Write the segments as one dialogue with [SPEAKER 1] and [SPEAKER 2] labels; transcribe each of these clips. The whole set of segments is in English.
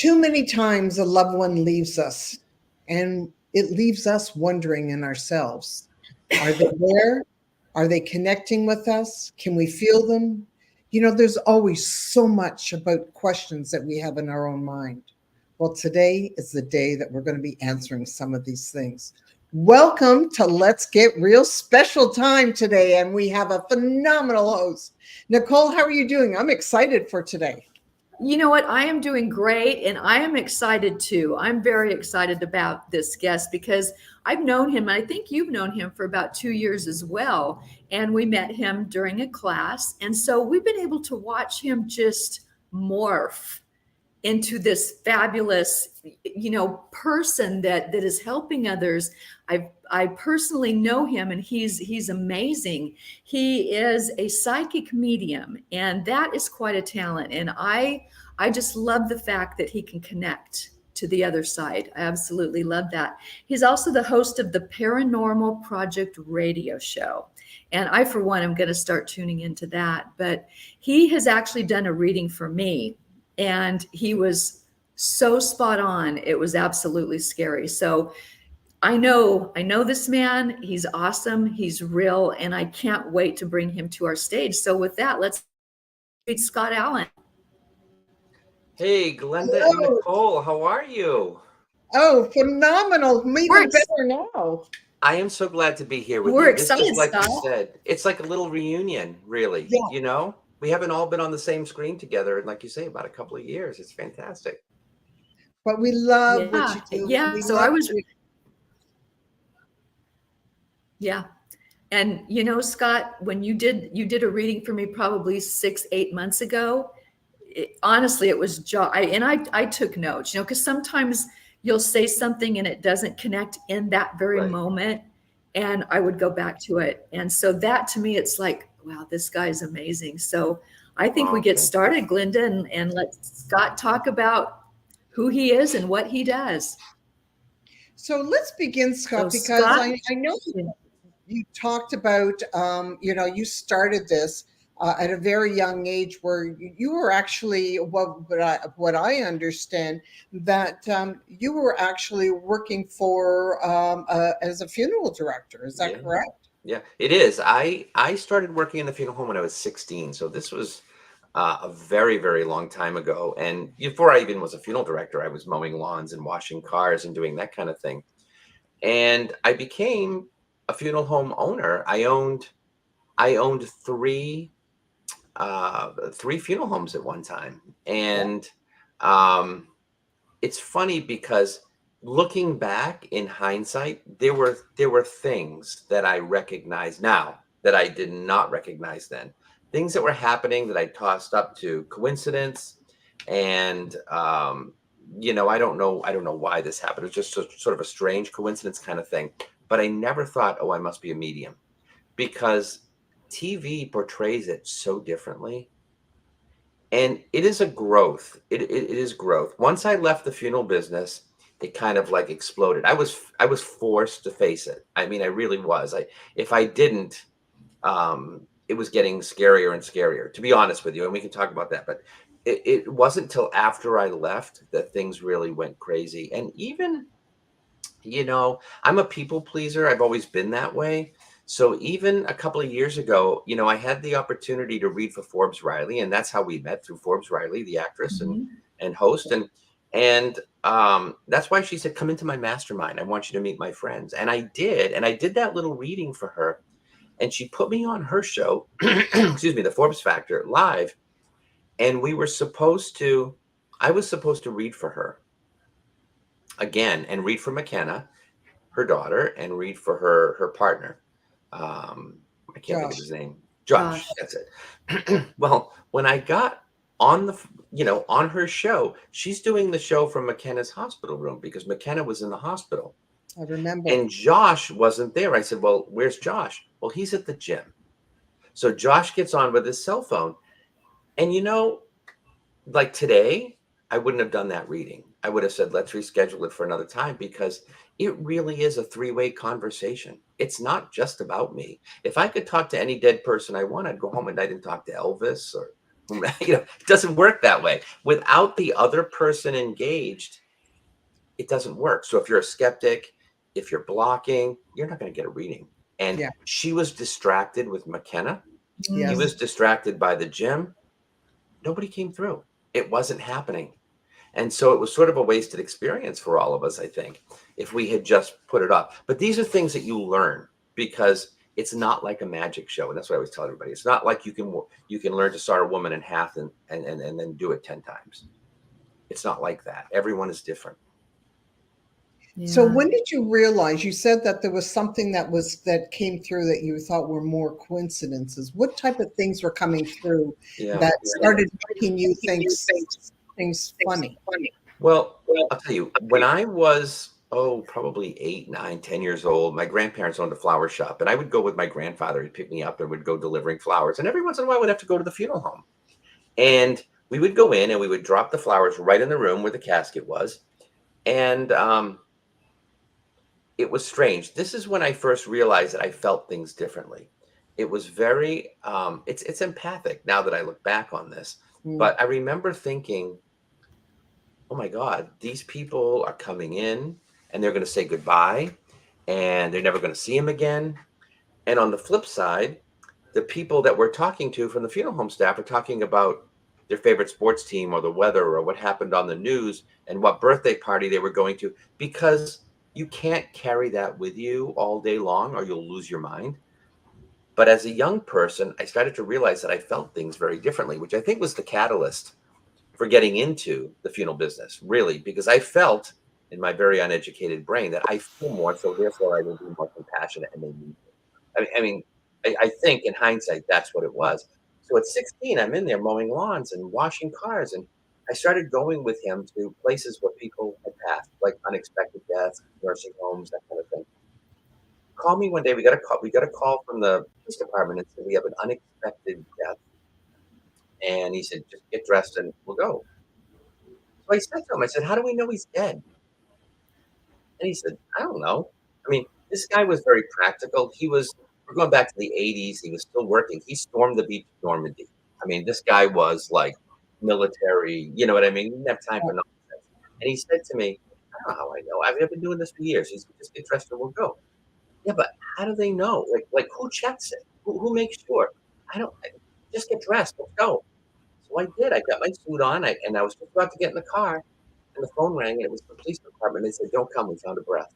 [SPEAKER 1] Too many times a loved one leaves us, and it leaves us wondering in ourselves, are they there? Are they connecting with us? Can we feel them? There's always so much about questions that we have in our own mind. Well, today is the day that we're going to be answering some of these things. Welcome to Let's Get Real special time today, and we have a phenomenal host. Nicole, how are you doing? I'm excited for today.
[SPEAKER 2] You know what? I am doing great, and I am excited too. I'm very excited about this guest because I've known him, and I think you've known him for about 2 years as well. And we met him during a class. And so we've been able to watch him just morph into this fabulous person that is helping others. I personally know him, and he's amazing. He is a psychic medium, and that is quite a talent, and I just love the fact that he can connect to the other side. I absolutely love that. He's also the host of the Paranormal Project radio show, and I, for one, am going to start tuning into that. But he has actually done a reading for me, and he was so spot on. It was absolutely scary. So I know this man. He's awesome. He's real, and I can't wait to bring him to our stage. So with that, let's meet Scott Allan.
[SPEAKER 3] Hey, Glenda and Nicole, how are you?
[SPEAKER 1] Oh, phenomenal. Even better now.
[SPEAKER 3] I am so glad to be here with
[SPEAKER 2] We're
[SPEAKER 3] you.
[SPEAKER 2] excited,
[SPEAKER 3] This is, like
[SPEAKER 2] Scott.
[SPEAKER 3] you said, it's like a little reunion, really.
[SPEAKER 1] Yeah.
[SPEAKER 3] We haven't all been on the same screen together in, like you say, about a couple of years. It's fantastic.
[SPEAKER 1] But we love what you do.
[SPEAKER 2] Yeah. So I was. Yeah. And Scott, when you did a reading for me probably 6-8 months ago, honestly, it was I took notes, because sometimes you'll say something and it doesn't connect in that very moment, and I would go back to it. And so that, to me, it's like, wow, this guy's amazing. So I think we get started, Glenda, and let Scott talk about who he is and what he does.
[SPEAKER 1] So let's begin, Scott, because Scott, I know you talked about, you started this at a very young age, where you were actually, what I understand, that you were actually working for as a funeral director. Is that correct?
[SPEAKER 3] Yeah, it is. I started working in the funeral home when I was 16. So this was a very, very long time ago. And before I even was a funeral director, I was mowing lawns and washing cars and doing that kind of thing. And I became a funeral home owner. I owned three funeral homes at one time. And it's funny because looking back in hindsight, there were things that I recognize now that I did not recognize then. Things that were happening that I tossed up to coincidence. And I don't know why this happened. It was just sort of a strange coincidence kind of thing. But I never thought, oh, I must be a medium, because TV portrays it so differently. And it is a growth. It is growth. Once I left the funeral business, it kind of like exploded. I was forced to face it. I mean, I really was. If I didn't, it was getting scarier and scarier, to be honest with you. And we can talk about that. But it wasn't till after I left that things really went crazy. And even, I'm a people pleaser. I've always been that way. So even a couple of years ago, I had the opportunity to read for Forbes Riley, and that's how we met, through Forbes Riley, the actress and host. And that's why she said, come into my mastermind. I want you to meet my friends. And I did. And I did that little reading for her. And she put me on her show, excuse me, the Forbes Factor Live. And I was supposed to read for her again, and read for McKenna, her daughter, and read for her partner. I can't think of his name. Josh. That's it. Well, when I got on on her show, she's doing the show from McKenna's hospital room, because McKenna was in the hospital.
[SPEAKER 1] I remember.
[SPEAKER 3] And Josh wasn't there. I said, well, where's Josh? Well, he's at the gym. So Josh gets on with his cell phone. And like today, I wouldn't have done that reading. I would have said, let's reschedule it for another time, because it really is a three-way conversation. It's not just about me. If I could talk to any dead person I want, I'd go home at night and talk to Elvis or It doesn't work that way. Without the other person engaged, it doesn't work. So if you're a skeptic, if you're blocking, you're not going to get a reading. And
[SPEAKER 1] Yeah.
[SPEAKER 3] she was distracted with McKenna. He
[SPEAKER 1] Yes.
[SPEAKER 3] was distracted by the gym. Nobody came through. It wasn't happening. And so it was sort of a wasted experience for all of us, I think, if we had just put it off. But these are things that you learn because it's not like a magic show. And that's what I always tell everybody. It's not like you can learn to saw a woman in half and then do it 10 times. It's not like that. Everyone is different.
[SPEAKER 1] So
[SPEAKER 2] Yeah.
[SPEAKER 1] when did you realize, you said that there was something that came through that you thought were more coincidences? What type of things were coming through that started making you think things funny?
[SPEAKER 3] Well, I'll tell you, when I was, probably 8, 9, 10 years old, my grandparents owned a flower shop, and I would go with my grandfather. He'd pick me up and would go delivering flowers. And every once in a while, I would have to go to the funeral home. And we would go in and we would drop the flowers right in the room where the casket was. And it was strange. This is when I first realized that I felt things differently. It was very, it's empathic now that I look back on this. But I remember thinking, oh my God, these people are coming in and they're going to say goodbye and they're never going to see him again. And on the flip side, the people that we're talking to from the funeral home staff are talking about their favorite sports team or the weather or what happened on the news and what birthday party they were going to, because you can't carry that with you all day long or you'll lose your mind. But as a young person, I started to realize that I felt things very differently, which I think was the catalyst for getting into the funeral business, really, because I felt in my very uneducated brain that I feel more, so therefore I will be more compassionate and they need me. I think in hindsight, that's what it was. So at 16, I'm in there mowing lawns and washing cars. And I started going with him to places where people had passed, like unexpected deaths, nursing homes, that kind of thing. Call me one day. We got a call from the police department and said we have an unexpected death. And he said, just get dressed and we'll go. So I said to him, I said, how do we know he's dead? And he said, I don't know. I mean, this guy was very practical. We're going back to the 80s. He was still working. He stormed the beach of Normandy. I mean, this guy was like military, you know what I mean? He didn't have time for nonsense. And he said to me, I don't know how I know. I've been doing this for years. He said, just get dressed and we'll go. Yeah, but how do they know? Like who checks it? Who makes sure? Just get dressed. Let's go. So I did. I got my suit on and I was just about to get in the car and the phone rang and it was the police department. They said, don't come. We found a breath.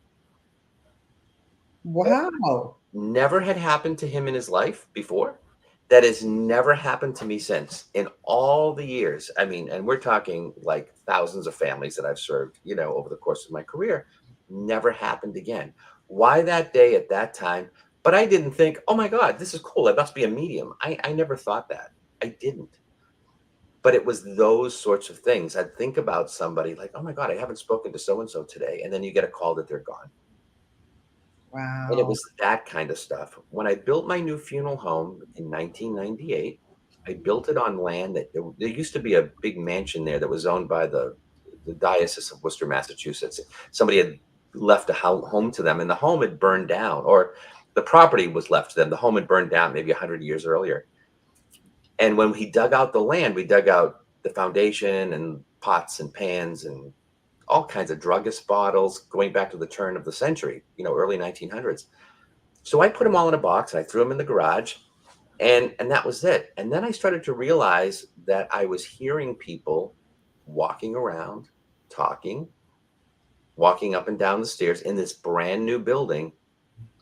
[SPEAKER 1] Wow.
[SPEAKER 3] Never had happened to him in his life before. That has never happened to me since in all the years. I mean, and we're talking like thousands of families that I've served, over the course of my career. Never happened again. Why that day at that time? But I didn't think, oh my God, this is cool. I must be a medium. I never thought that. I didn't. But it was those sorts of things. I'd think about somebody like, oh my God, I haven't spoken to so and so today. And then you get a call that they're gone. And it
[SPEAKER 1] Wow.
[SPEAKER 3] was that kind of stuff. When I built my new funeral home in 1998, I built it on land that there used to be a big mansion there that was owned by the Diocese of Worcester, Massachusetts. Somebody had left a home to them, and the home had burned down, or the property was left to them. The home had burned down maybe 100 years earlier. And when we dug out the land, we dug out the foundation and pots and pans and all kinds of druggist bottles going back to the turn of the century, early 1900s. So I put them all in a box and I threw them in the garage and that was it. And then I started to realize that I was hearing people walking around, talking, walking up and down the stairs in this brand new building.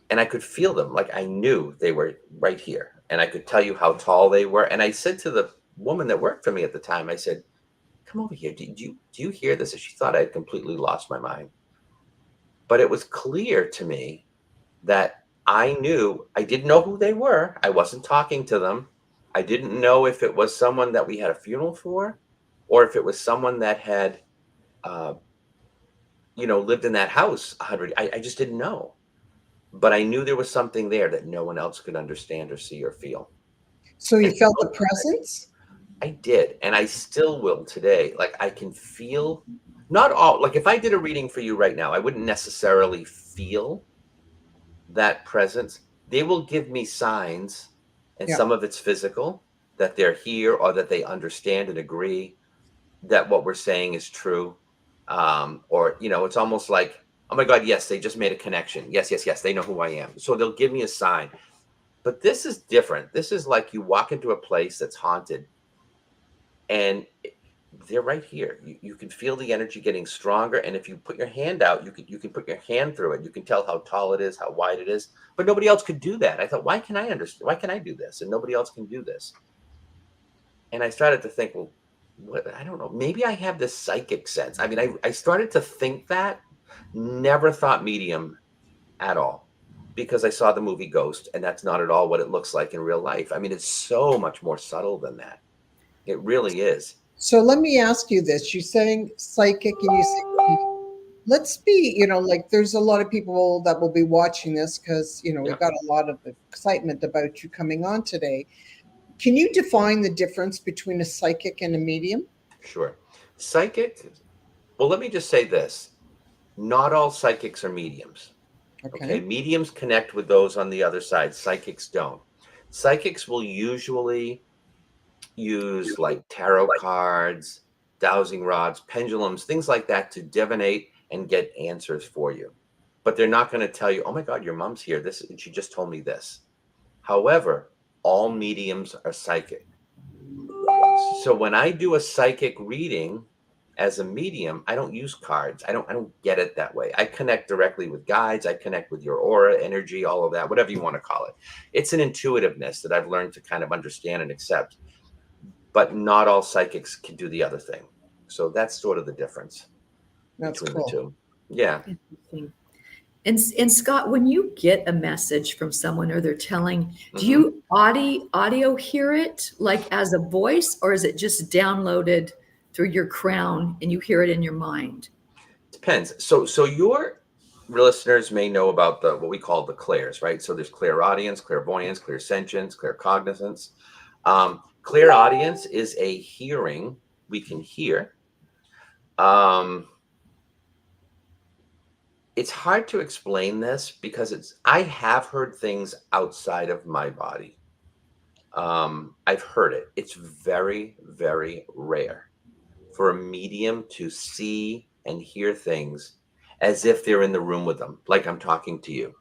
[SPEAKER 3] And I could feel them like I knew they were right here. And I could tell you how tall they were. And I said to the woman that worked for me at the time, I said, come over here. Do you hear this? And she thought I had completely lost my mind. But it was clear to me that I didn't know who they were. I wasn't talking to them. I didn't know if it was someone that we had a funeral for or if it was someone that had, lived in that house 100. I just didn't know. But I knew there was something there that no one else could understand or see or feel.
[SPEAKER 1] So you
[SPEAKER 3] And
[SPEAKER 1] felt the presence?
[SPEAKER 3] I did, and I still will today. Like I can feel, not all, like if I did a reading for you right now, I wouldn't necessarily feel that presence. They will give me signs, and
[SPEAKER 1] Yeah.
[SPEAKER 3] some of it's physical, that they're here or that they understand and agree that what we're saying is true. Or, it's almost like, oh my God, yes, they just made a connection. Yes, yes, yes, they know who I am. So they'll give me a sign. But this is different. This is like you walk into a place that's haunted and they're right here. You can feel the energy getting stronger. And if you put your hand out, you can put your hand through it. You can tell how tall it is, how wide it is. But nobody else could do that. I thought, why can I understand? Why can I do this? And nobody else can do this. And I started to think, well, what, I don't know. Maybe I have this psychic sense. I mean, I started to think that, never thought medium at all because I saw the movie Ghost, and that's not at all what it looks like in real life. I mean, it's so much more subtle than that. It really is.
[SPEAKER 1] So let me ask you this. You're saying psychic and you say, let's be, like there's a lot of people that will be watching this because,
[SPEAKER 3] Yeah,
[SPEAKER 1] we've got a lot of excitement about you coming on today. Can you define the difference between a psychic and a medium?
[SPEAKER 3] sure. Psychic. Well, let me just say this. Not all psychics are mediums. Okay.
[SPEAKER 1] Okay.
[SPEAKER 3] Mediums connect with those on the other side. Psychics don't. Psychics will usually use like tarot cards, dowsing rods, pendulums, things like that to divinate and get answers for you. But they're not going to tell you, oh my God, your mom's here. This, and she just told me this. However, all mediums are psychic. So when I do a psychic reading as a medium, I don't use cards. I don't get it that way. I connect directly with guides. I connect with your aura, energy, all of that, whatever you want to call it. It's an intuitiveness that I've learned to kind of understand and accept. But not all psychics can do the other thing. So that's sort of the difference
[SPEAKER 1] That's
[SPEAKER 3] between the
[SPEAKER 1] cool.
[SPEAKER 3] two. Yeah.
[SPEAKER 2] Interesting. And Scott, when you get a message from someone or they're telling, do
[SPEAKER 3] Mhm.
[SPEAKER 2] you audio hear it like as a voice, or is it just downloaded through your crown and you hear it in your mind?
[SPEAKER 3] Depends. So your listeners may know about the what we call the clairs, right? So there's clairaudience, clairvoyance, clairsentience, claircognizance. Clairaudience is a hearing we can hear. Um, it's hard to explain this because I have heard things outside of my body. I've heard it. It's very, very rare for a medium to see and hear things as if they're in the room with them, like I'm talking to you.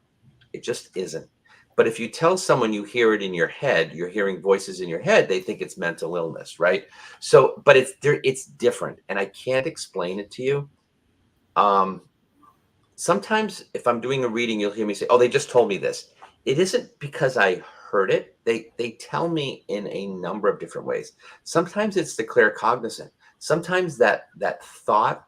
[SPEAKER 3] It just isn't. But if you tell someone you hear it in your head, you're hearing voices in your head, they think it's mental illness, right? So, but it's different, and I can't explain it to you. Um, Sometimes if I'm doing a reading, you'll hear me say, "Oh, they just told me this." It isn't because I heard it. They tell me in a number of different ways. Sometimes it's the claircognizant. Sometimes that thought,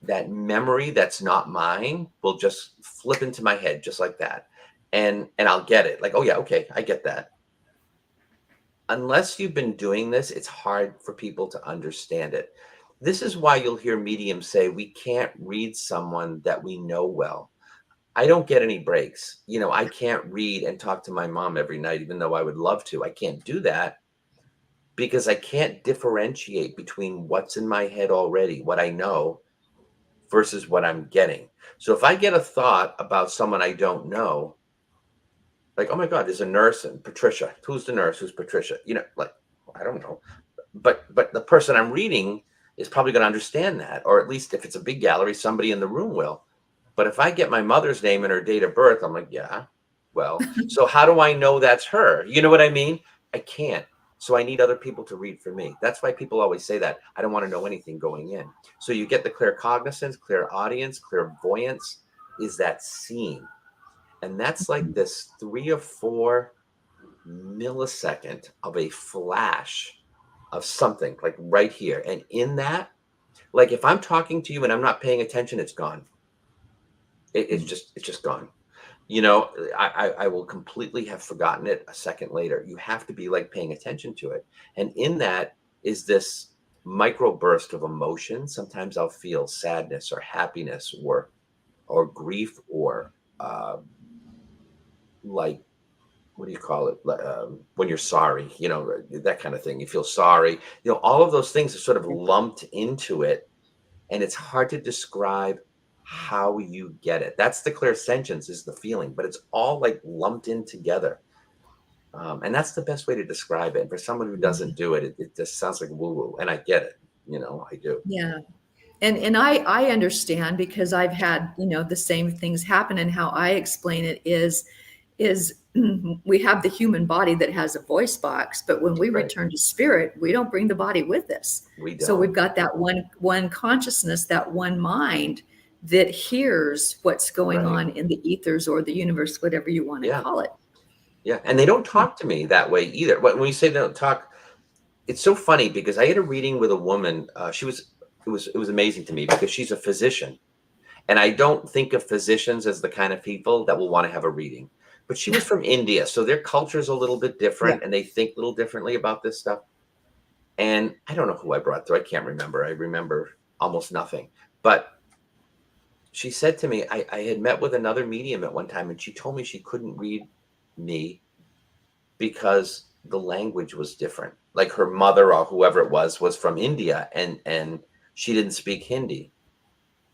[SPEAKER 3] that memory that's not mine will just flip into my head just like that. And I'll get it. Like, "Oh yeah, okay, I get that." Unless you've been doing this, it's hard for people to understand it. This is why you'll hear mediums say, "We can't read someone that we know well." I don't get any breaks. I can't read and talk to my mom every night, even though I would love to. I can't do that because I can't differentiate between what's in my head already, what I know, versus what I'm getting. So if I get a thought about someone I don't know, like, oh my God, there's a nurse and Patricia. Who's the nurse? Who's Patricia? Like, I don't know. But the person I'm reading is probably going to understand that. Or at least if it's a big gallery, somebody in the room will. But if I get my mother's name and her date of birth, I'm like, yeah, well, so how do I know that's her? You know what I mean? I can't. So I need other people to read for me. That's why people always say that. I don't want to know anything going in. So you get the claircognizance, clairaudience, clairvoyance is that seeing. And that's like this 3 or 4 millisecond of a flash of something like right here. And in that, like if I'm talking to you and I'm not paying attention, it's gone. It's just gone. I will completely have forgotten it a second later. You have to be like paying attention to it. And in that is this micro burst of emotion. Sometimes I'll feel sadness or happiness or grief or like what do you call it? When you're sorry, that kind of thing. You feel sorry. All of those things are sort of lumped into it, and it's hard to describe how you get it. That's the clairsentience is the feeling, but it's all like lumped in together. And that's the best way to describe it. And for someone who doesn't do it, it just sounds like woo woo. And I get it. I do.
[SPEAKER 2] Yeah. And I understand because I've had, the same things happen, and how I explain it is we have the human body that has a voice box, but when we
[SPEAKER 3] Right.
[SPEAKER 2] return to spirit, we don't bring the body with us.
[SPEAKER 3] We
[SPEAKER 2] So
[SPEAKER 3] don't.
[SPEAKER 2] we've got that one consciousness, that one mind that hears what's going
[SPEAKER 3] Right.
[SPEAKER 2] on in the ethers or the universe, whatever you want to
[SPEAKER 3] Yeah.
[SPEAKER 2] call it.
[SPEAKER 3] Yeah. And they don't talk to me that way either. When you say they don't talk, it's so funny because I had a reading with a woman. It was amazing to me because she's a physician. And I don't think of physicians as the kind of people that will want to have a reading. But she was from India, so their culture is a little bit different, and they think a little differently about this stuff. And I don't know who I brought through. I can't remember. I remember almost nothing. But she said to me, I had met with another medium at one time, and she told me she couldn't read me because the language was different. Like her mother or whoever it was from India, and she didn't speak Hindi.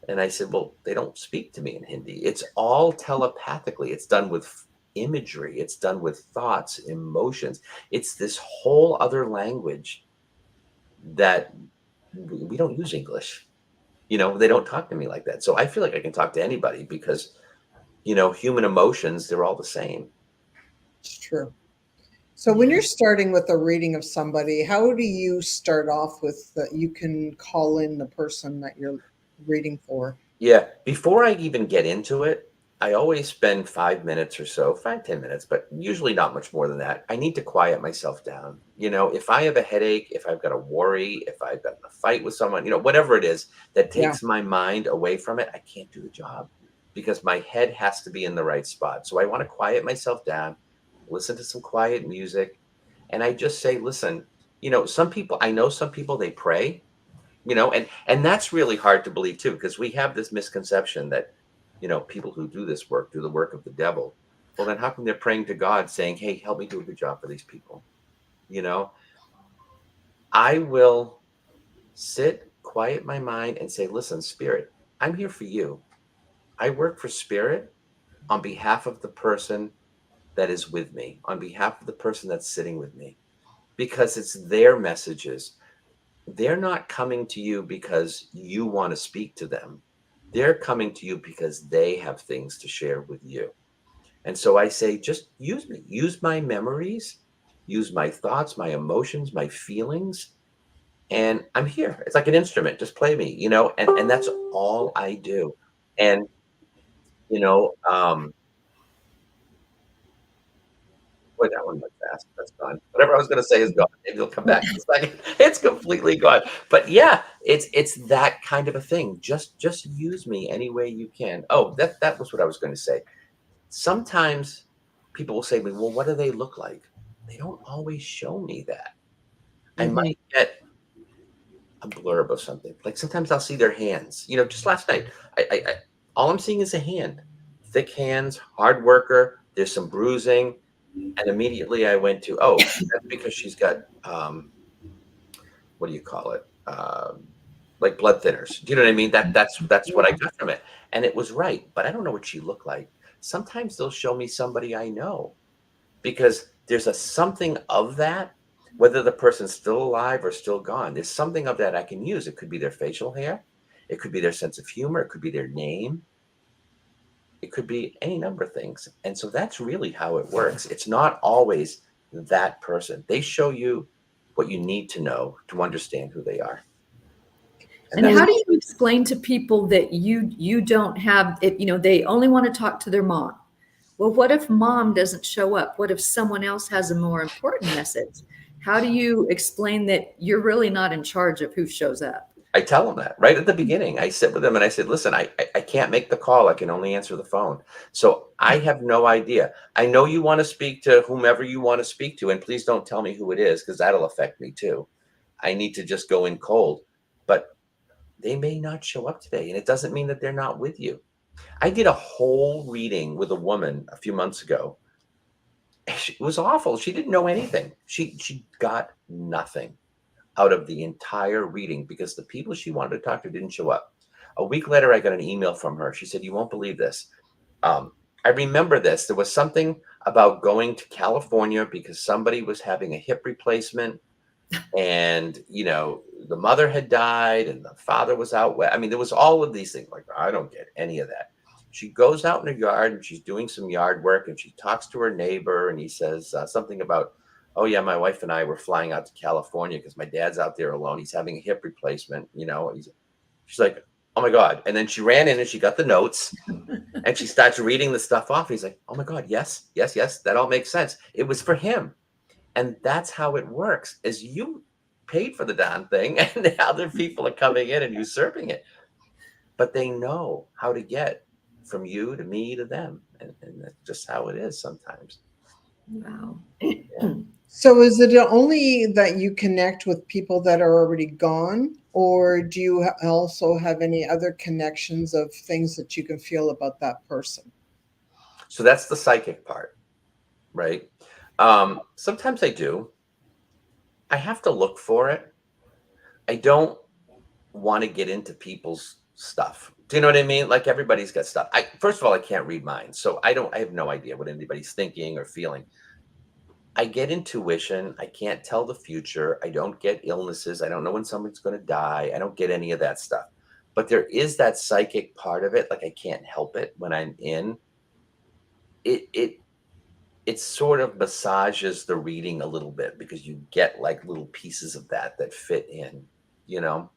[SPEAKER 3] And I said, well, they don't speak to me in Hindi. It's all telepathically. It's done with imagery. It's done with thoughts, emotions. It's this whole other language that we don't use English. They don't talk to me like that. So I feel like I can talk to anybody because, human emotions, they're all the same.
[SPEAKER 1] It's true. So when you're starting with a reading of somebody, how do you start off with you can call in the person that you're reading for?
[SPEAKER 3] Yeah. Before I even get into it, I always spend 5 minutes or so, 5, 10 minutes, but usually not much more than that. I need to quiet myself down. If I have a headache, if I've got a worry, if I've got a fight with someone, whatever it is that
[SPEAKER 1] Yeah.
[SPEAKER 3] takes my mind away from it, I can't do the job because my head has to be in the right spot. So I want to quiet myself down, listen to some quiet music. And I just say, listen, I know some people, they pray, and that's really hard to believe too, because we have this misconception that, people who do this work do the work of the devil. Well, then how come they're praying to God saying, hey, help me do a good job for these people? I will sit, quiet my mind, and say, listen, spirit, I'm here for you. I work for spirit on behalf of the person that is with me, on behalf of the person that's sitting with me, because it's their messages. They're not coming to you because you want to speak to them. They're coming to you because they have things to share with you. And so I say, just use me, use my memories, use my thoughts, my emotions, my feelings. And I'm here. It's like an instrument. Just play me, and that's all I do. And, you know, um, boy, that one went fast. That's gone. Whatever I was going to say is gone. Maybe it'll come back in a second. It's completely gone. But yeah, it's that kind of a thing. Just use me any way you can. Oh, that was what I was going to say. Sometimes people will say to me, well, what do they look like? They don't always show me that. I
[SPEAKER 1] Mhm.
[SPEAKER 3] might get a blurb of something. Like sometimes I'll see their hands. Just last night, I all I'm seeing is a hand. Thick hands, hard worker. There's some bruising. And immediately I went to, oh, that's because she's got, what do you call it? Like blood thinners. Do you know what I mean? That's what I got from it. And it was right, but I don't know what she looked like. Sometimes they'll show me somebody I know because there's a something of that, whether the person's still alive or still gone. There's something of that I can use. It could be their facial hair. It could be their sense of humor. It could be their name. It could be any number of things. And so that's really how it works. It's not always that person. They show you what you need to know to understand who they are.
[SPEAKER 2] And how do you explain to people that you don't have it, they only want to talk to their mom? Well, what if mom doesn't show up? What if someone else has a more important message? How do you explain that you're really not in charge of who shows up?
[SPEAKER 3] I tell them that right at the beginning. I sit with them and I said, listen, I can't make the call. I can only answer the phone. So I have no idea. I know you want to speak to whomever you want to speak to, and please don't tell me who it is because that'll affect me too. I need to just go in cold. But they may not show up today, and it doesn't mean that they're not with you. I did a whole reading with a woman a few months ago. It was awful. She didn't know anything. She got nothing out of the entire reading because the people she wanted to talk to didn't show up. A week later, I got an email from her. She said, "You won't believe this. I remember this. There was something about going to California because somebody was having a hip replacement, and the mother had died and the father was out west. I mean, there was all of these things. Like, I don't get any of that. She goes out in her yard and she's doing some yard work, and she talks to her neighbor, and he says something about, oh yeah, my wife and I were flying out to California because my dad's out there alone. He's having a hip replacement. She's like, oh my God. And then she ran in and she got the notes and she starts reading the stuff off. He's like, oh my God, yes, yes, yes. That all makes sense. It was for him. And that's how it works, is you paid for the darn thing and the other people are coming in and usurping it. But they know how to get from you to me to them. And that's just how it is sometimes.
[SPEAKER 2] Wow.
[SPEAKER 3] Yeah.
[SPEAKER 1] So is it only that you connect with people that are already gone, or do you also have any other connections of things that you can feel about that person?
[SPEAKER 3] So that's the psychic part, right? Sometimes I do. I have to look for it. I don't want to get into people's stuff. Do you know what I mean? Like, everybody's got stuff. First of all, I can't read minds, so I have no idea what anybody's thinking or feeling. I get intuition. I can't tell the future. I don't get illnesses. I don't know when someone's going to die. I don't get any of that stuff. But there is that psychic part of it. Like, I can't help it when I'm in it. It sort of massages the reading a little bit because you get like little pieces of that fit in,
[SPEAKER 1] Well,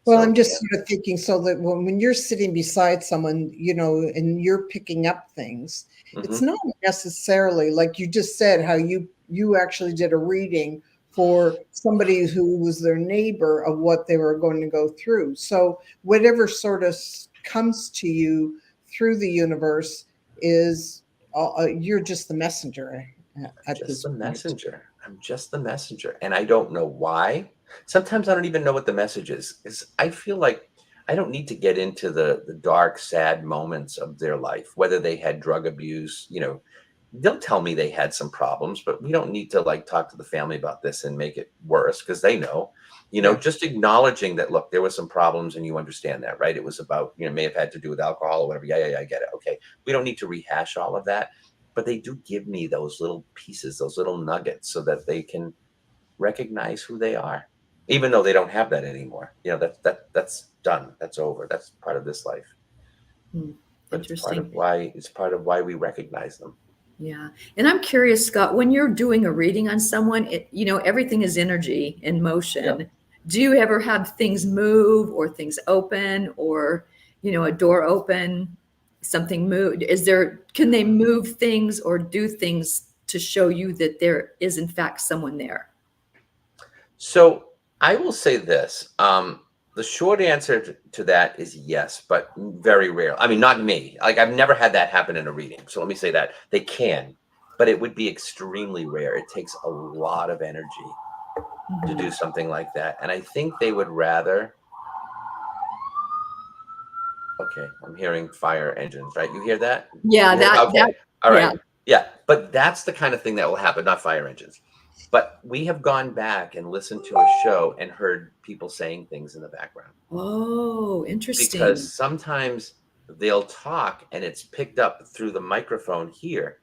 [SPEAKER 3] So,
[SPEAKER 1] I'm just
[SPEAKER 3] yeah.
[SPEAKER 1] sort of thinking, so that when you're sitting beside someone, and you're picking up things, it's
[SPEAKER 3] Mhm.
[SPEAKER 1] not necessarily like you just said, how you actually did a reading for somebody who was their neighbor of what they were going to go through. So whatever sort of comes to you through the universe is you're just the messenger at
[SPEAKER 3] Just
[SPEAKER 1] this
[SPEAKER 3] the
[SPEAKER 1] point.
[SPEAKER 3] messenger. I'm just the messenger. And I don't know why. Sometimes I don't even know what the message is. I feel like I don't need to get into the dark, sad moments of their life, whether they had drug abuse. They'll tell me they had some problems, but we don't need to like talk to the family about this and make it worse because they know.
[SPEAKER 1] Yeah.
[SPEAKER 3] Just acknowledging that, look, there were some problems and you understand that, right? It was about, may have had to do with alcohol or whatever. Yeah, I get it. Okay. We don't need to rehash all of that, but they do give me those little pieces, those little nuggets, so that they can recognize who they are, even though they don't have that anymore. That's done. That's over. That's part of this life. But
[SPEAKER 2] Interesting.
[SPEAKER 3] it's part of why we recognize them.
[SPEAKER 2] Yeah. And I'm curious, Scott, when you're doing a reading on someone, everything is energy in motion.
[SPEAKER 3] Yeah.
[SPEAKER 2] Do you ever have things move or things open or, a door open, something move? Can they move things or do things to show you that there is in fact someone there?
[SPEAKER 3] So I will say this. The short answer to that is yes, but very rare. I mean, not me. Like, I've never had that happen in a reading. So let me say that. They can, but it would be extremely rare. It takes a lot of energy to do something like that. And I think they would rather. Okay, I'm hearing fire engines, right? You hear that?
[SPEAKER 2] Yeah,
[SPEAKER 3] Okay. All right.
[SPEAKER 2] yeah.
[SPEAKER 3] Yeah. But that's the kind of thing that will happen, not fire engines. But we have gone back and listened to a show and heard people saying things in the background.
[SPEAKER 2] Oh, interesting.
[SPEAKER 3] Because sometimes they'll talk and it's picked up through the microphone here,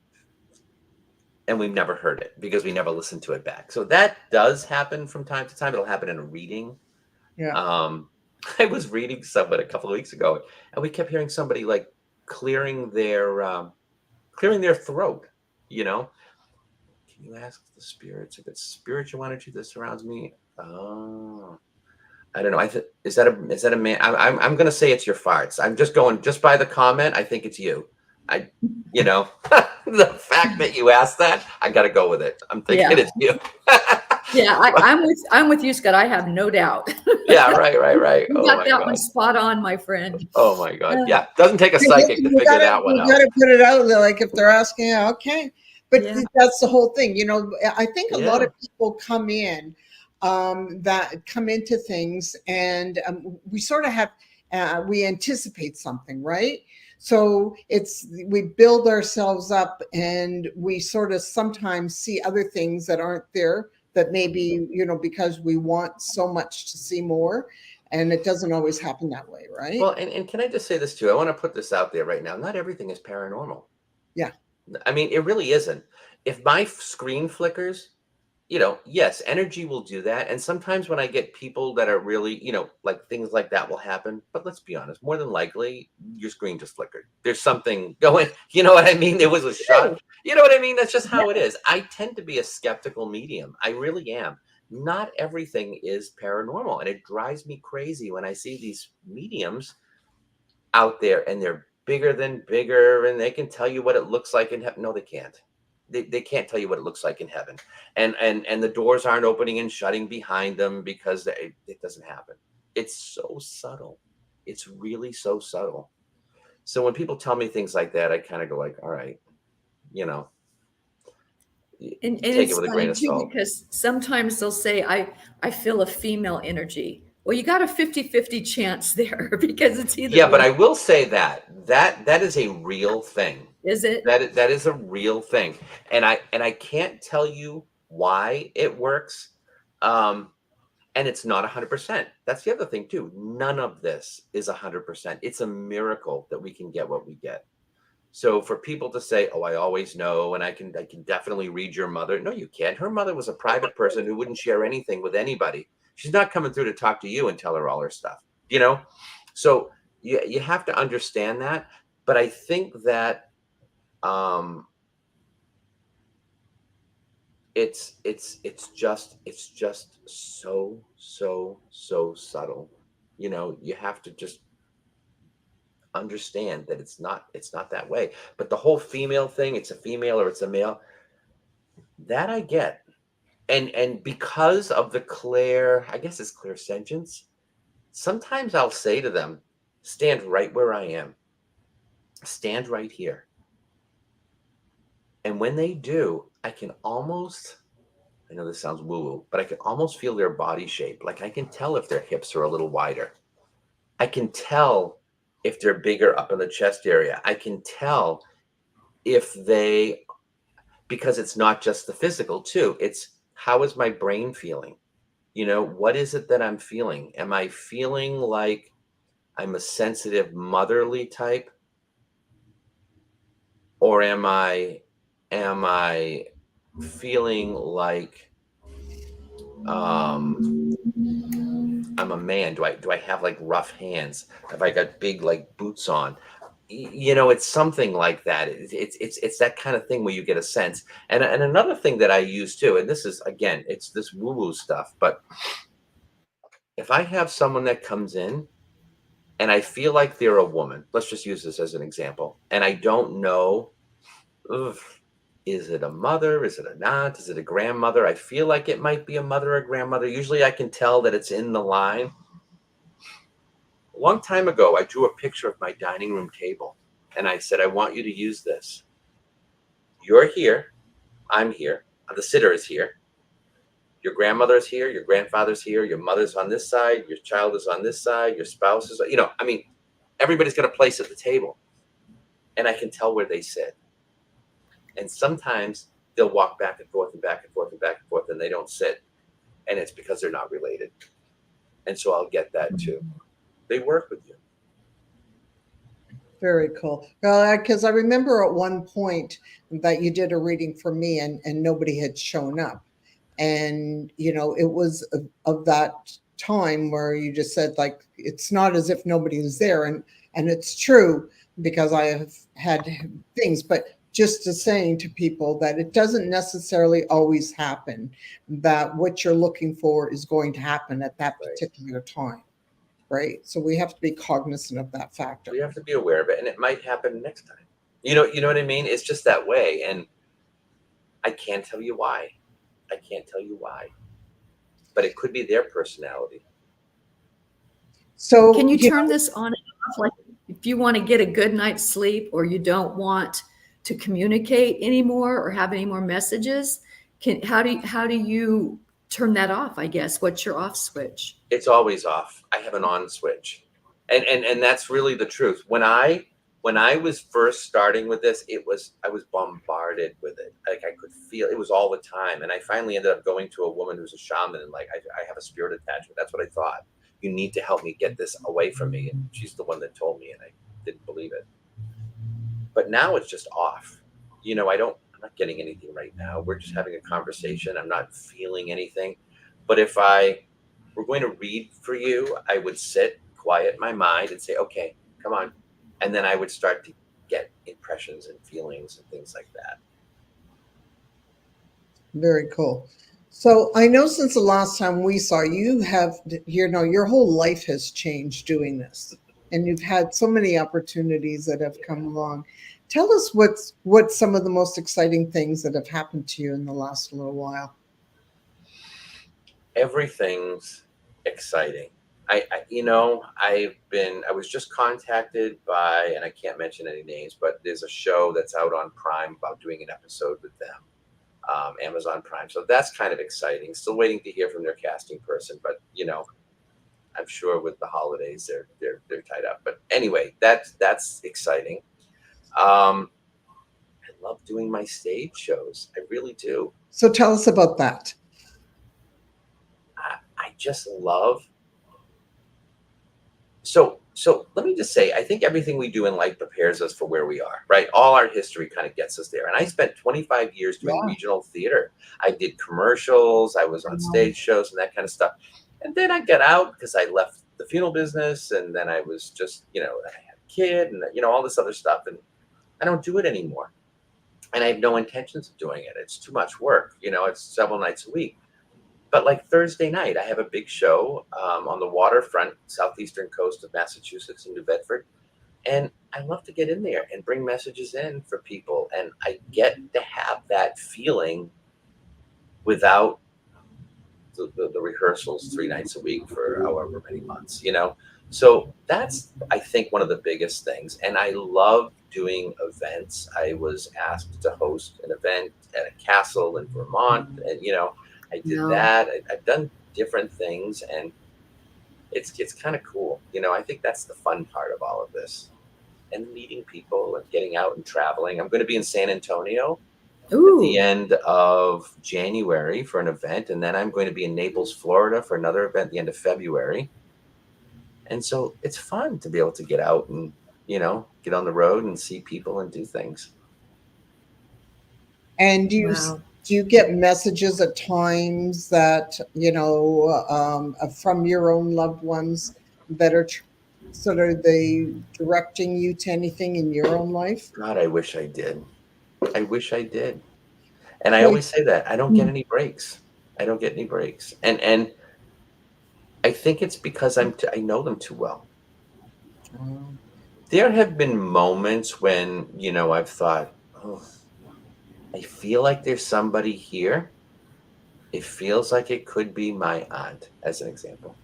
[SPEAKER 3] and we've never heard it because we never listened to it back. So that does happen from time to time. It'll happen in a reading.
[SPEAKER 1] Yeah.
[SPEAKER 3] I was reading someone a couple of weeks ago, and we kept hearing somebody like clearing their throat. Can you ask the spirits if it's spiritual energy that surrounds me? Oh, I don't know. Is that a man? I'm going to say it's your farts. I'm just going just by the comment. I think it's you. The fact that you asked that, I got to go with it. I'm thinking
[SPEAKER 2] Yeah.
[SPEAKER 3] it's you.
[SPEAKER 2] Yeah, I'm with you, Scott. I have no doubt.
[SPEAKER 3] Yeah, right.
[SPEAKER 2] You
[SPEAKER 3] Oh
[SPEAKER 2] got
[SPEAKER 3] my
[SPEAKER 2] that
[SPEAKER 3] God.
[SPEAKER 2] one spot on, my friend.
[SPEAKER 3] Oh my God. Yeah, doesn't take a psychic to figure that one out.
[SPEAKER 1] You gotta put it out there, like if they're asking, okay. But
[SPEAKER 2] Yeah.
[SPEAKER 1] that's the whole thing. I think a lot
[SPEAKER 3] Yeah.
[SPEAKER 1] of people come in that come into things, and we sort of have we anticipate something, right? So we build ourselves up, and we sort of sometimes see other things that aren't there, that maybe because we want so much to see more, and it doesn't always happen that way, right?
[SPEAKER 3] Well, and can I just say this too? I want to put this out there right now. Not everything is paranormal.
[SPEAKER 1] Yeah.
[SPEAKER 3] I mean, it really isn't. If my screen flickers, yes, energy will do that. And sometimes when I get people that are really, like things like that will happen. But let's be honest, more than likely, your screen just flickered. There's something going, you know what I mean? There was a shot.
[SPEAKER 2] True.
[SPEAKER 3] You know what I mean? That's just how it
[SPEAKER 2] Yeah.
[SPEAKER 3] is. I tend to be a skeptical medium. I really am. Not everything is paranormal. And it drives me crazy when I see these mediums out there and they're bigger than bigger and they can tell you what it looks like in heaven. No, they can't. They can't tell you what it looks like in heaven. And the doors aren't opening and shutting behind them because it doesn't happen. It's so subtle. It's really so subtle. So when people tell me things like that, I kind of go like, all right, you know,
[SPEAKER 2] And
[SPEAKER 3] take it
[SPEAKER 2] it's
[SPEAKER 3] with a grain
[SPEAKER 2] funny
[SPEAKER 3] of
[SPEAKER 2] too,
[SPEAKER 3] salt.
[SPEAKER 2] because sometimes they'll say, I feel a female energy. Well, you got a 50-50 chance there because it's either
[SPEAKER 3] Yeah, but
[SPEAKER 2] one.
[SPEAKER 3] I will say that is a real thing.
[SPEAKER 2] Is it?
[SPEAKER 3] That is a real thing, and I can't tell you why it works, and it's not 100%. That's the other thing too. None of this is 100%. It's a miracle that we can get what we get. So for people to say, "Oh, I always know, and I can definitely read your mother," no, you can't. Her mother was a private person who wouldn't share anything with anybody. She's not coming through to talk to you and tell her all her stuff. You know, so you have to understand that. But I think that um it's just so subtle. You have to just understand that it's not that way. But the whole female thing, it's a female or it's a male, that I get. And because of the clear, I guess it's clairsentience, sometimes I'll say to them, stand right where I am, stand right here. And when they do, I can almost, I know this sounds woo woo, but I can almost feel their body shape. Like I can tell if their hips are a little wider. I can tell if they're bigger up in the chest area. I can tell if because it's not just the physical, too. It's how is my brain feeling? What is it that I'm feeling? Am I feeling like I'm a sensitive motherly type? Or am I feeling like um I'm a man. Do I have like rough hands? Have I got big like boots on? It's something like that. It's that kind of thing where you get a sense. And another thing that I use too, and this is again, it's this woo woo stuff. But if I have someone that comes in and I feel like they're a woman, let's just use this as an example, and I don't know, ugh, is it a mother? Is it a not? Is it a grandmother? I feel like it might be a mother or grandmother. Usually, I can tell that it's in the line. A long time ago, I drew a picture of my dining room table and I said, I want you to use this. You're here. I'm here. The sitter is here. Your grandmother is here. Your grandfather's here. Your mother's on this side. Your child is on this side. Your spouse is, everybody's got a place at the table. And I can tell where they sit. And sometimes they'll walk back and forth and back and forth and back and forth and they don't sit. And it's because they're not related. And so I'll get that too. They work with you.
[SPEAKER 1] Very cool. Well, because I remember at one point that you did a reading for me and nobody had shown up. And, it was of that time where you just said, like, it's not as if nobody was there. And it's true because I have had things, but just to saying to people that it doesn't necessarily always happen, that what you're looking for is going to happen at that
[SPEAKER 3] Right.
[SPEAKER 1] particular time. Right. So we have to be cognizant of that factor.
[SPEAKER 3] We have to be aware of it, and it might happen next time. You know what I mean? It's just that way, and I can't tell you why. I can't tell you why, but it could be their personality.
[SPEAKER 1] So
[SPEAKER 2] Can you turn this on and off? Like if you want to get a good night's sleep or you don't want to communicate anymore or have any more messages, how do you turn that off, I guess? What's your off switch?
[SPEAKER 3] It's always off. I have an on switch, and that's really the truth. When I was first starting with this, I was bombarded with it. Like I could feel it was all the time, and I finally ended up going to a woman who's a shaman, and like I have a spirit attachment. That's what I thought. You need to help me get this away from me, and she's the one that told me, and I didn't believe it. But now it's just off. I'm not getting anything right now. We're just having a conversation. I'm not feeling anything. But if I were going to read for you, I would sit, quiet my mind, and say, okay, come on. And then I would start to get impressions and feelings and things like that.
[SPEAKER 1] Very cool. So I know since the last time we saw you have, your whole life has changed doing this, and you've had so many opportunities that have come along. Tell us what's some of the most exciting things that have happened to you in the last little while.
[SPEAKER 3] Everything's exciting. I was just contacted by, and I can't mention any names, but there's a show that's out on Prime about doing an episode with them, Amazon Prime. So that's kind of exciting. Still waiting to hear from their casting person, but I'm sure with the holidays they're tied up. But anyway, that's exciting. I love doing my stage shows. I really do.
[SPEAKER 1] So tell us about that.
[SPEAKER 3] I just love. So let me just say, I think everything we do in life prepares us for where we are, right? All our history kind of gets us there. And I spent 25 years doing regional theater. I did commercials. I was on stage shows and that kind of stuff. And then I got out because I left the funeral business, and then I was just, I had a kid and, all this other stuff. And I don't do it anymore. And I have no intentions of doing it. It's too much work. It's several nights a week. But like Thursday night, I have a big show on the waterfront, southeastern coast of Massachusetts in New Bedford. And I love to get in there and bring messages in for people. And I get to have that feeling without the rehearsals 3 nights a week for however many months, So that's, I think, one of the biggest things. And I love doing events. I was asked to host an event at a castle in Vermont, and, I did that. I've done different things, and it's kind of cool. I think that's the fun part of all of this, and meeting people and getting out and traveling. I'm going to be in San Antonio at the end of January for an event, and then I'm going to be in Naples, Florida for another event at the end of February. And so it's fun to be able to get out and, get on the road and see people and do things.
[SPEAKER 1] And do you get messages at times that, from your own loved ones that are they directing you to anything in your own life?
[SPEAKER 3] God, I wish I did. I wish I did. And I always say that I don't get any breaks. I don't get any breaks. And I think it's because I know them too well. There have been moments when, I've thought, oh, I feel like there's somebody here. It feels like it could be my aunt, as an example.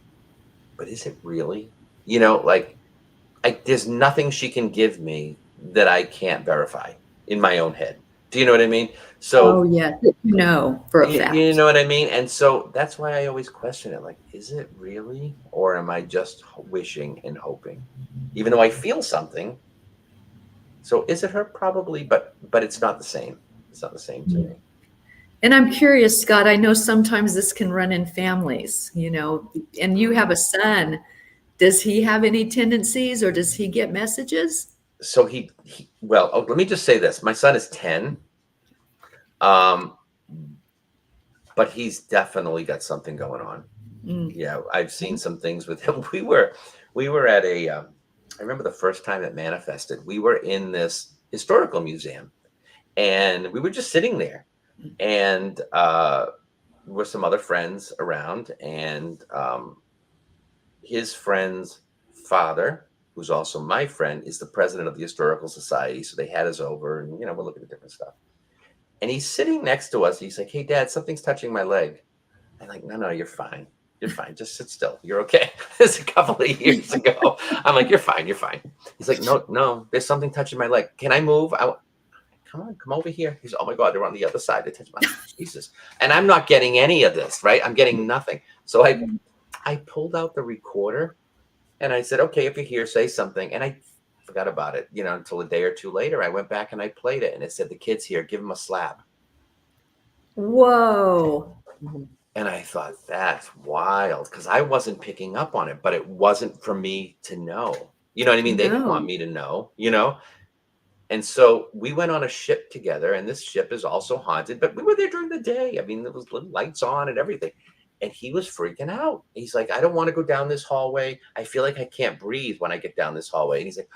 [SPEAKER 3] But is it really? There's nothing she can give me that I can't verify in my own head. Do you know what I mean? So,
[SPEAKER 2] for a fact.
[SPEAKER 3] You know what I mean? And so that's why I always question it. Like, is it really? Or am I just wishing and hoping? Even though I feel something. So is it her? Probably, but it's not the same. It's not the same to me.
[SPEAKER 2] And I'm curious, Scott, I know sometimes this can run in families, and you have a son. Does he have any tendencies, or does he get messages?
[SPEAKER 3] So let me just say this. My son is 10. But he's definitely got something going on. Yeah. I've seen some things with him. We were at I remember the first time it manifested. We were in this historical museum, and we were just sitting there, and with some other friends around, and his friend's father, who's also my friend, is the president of the Historical Society. So they had us over, and we're looking at different stuff. And he's sitting next to us. He's like, "Hey, Dad, something's touching my leg." I'm like, "No, you're fine. You're fine. Just sit still. You're okay." This is a couple of years ago. I'm like, "You're fine. You're fine." He's like, No, there's something touching my leg. Can I move? Come over here. He's, "Oh my God, they're on the other side. They touch my leg." Jesus. And I'm not getting any of this, right? I'm getting nothing. So I pulled out the recorder, and I said, "Okay, if you're here, say something." And I forgot about it, until a day or two later. I went back and I played it, and it said, "The kid's here. Give him a slap."
[SPEAKER 2] Whoa.
[SPEAKER 3] And I thought, that's wild, because I wasn't picking up on it, but it wasn't for me to know. You know what I mean? They didn't want me to know, And so we went on a ship together, and this ship is also haunted, but we were there during the day. I mean, there was little lights on and everything. And he was freaking out. He's like, I don't want to go down this hallway. I feel like I can't breathe when I get down this hallway. And he's like,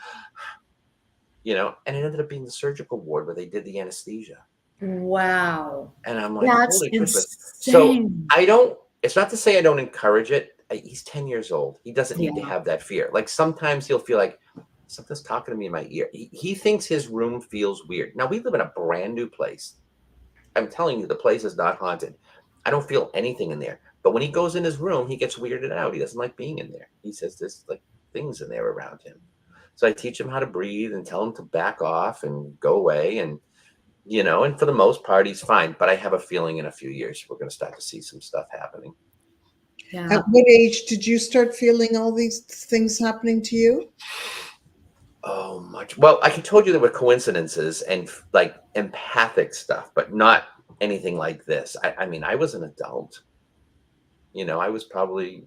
[SPEAKER 3] and it ended up being the surgical ward where they did the anesthesia.
[SPEAKER 2] Wow.
[SPEAKER 3] And I'm like,
[SPEAKER 2] That's
[SPEAKER 3] holy Christmas.
[SPEAKER 2] insane.
[SPEAKER 3] So it's not to say I don't encourage it. He's 10 years old. He doesn't need to
[SPEAKER 2] Yeah.
[SPEAKER 3] have that fear. Like sometimes he'll feel like something's talking to me in my ear. He thinks his room feels weird. Now we live in a brand new place. I'm telling you, the place is not haunted. I don't feel anything in there. But when he goes in his room, he gets weirded out. He doesn't like being in there. He says there's like things in there around him. So I teach him how to breathe and tell him to back off and go away. And, and for the most part, he's fine. But I have a feeling in a few years, we're going to start to see some stuff happening.
[SPEAKER 2] Yeah.
[SPEAKER 1] At what age did you start feeling all these things happening to you?
[SPEAKER 3] Oh, much. Well, I told you there were coincidences and like empathic stuff, but not anything like this. I mean, I was an adult. I was probably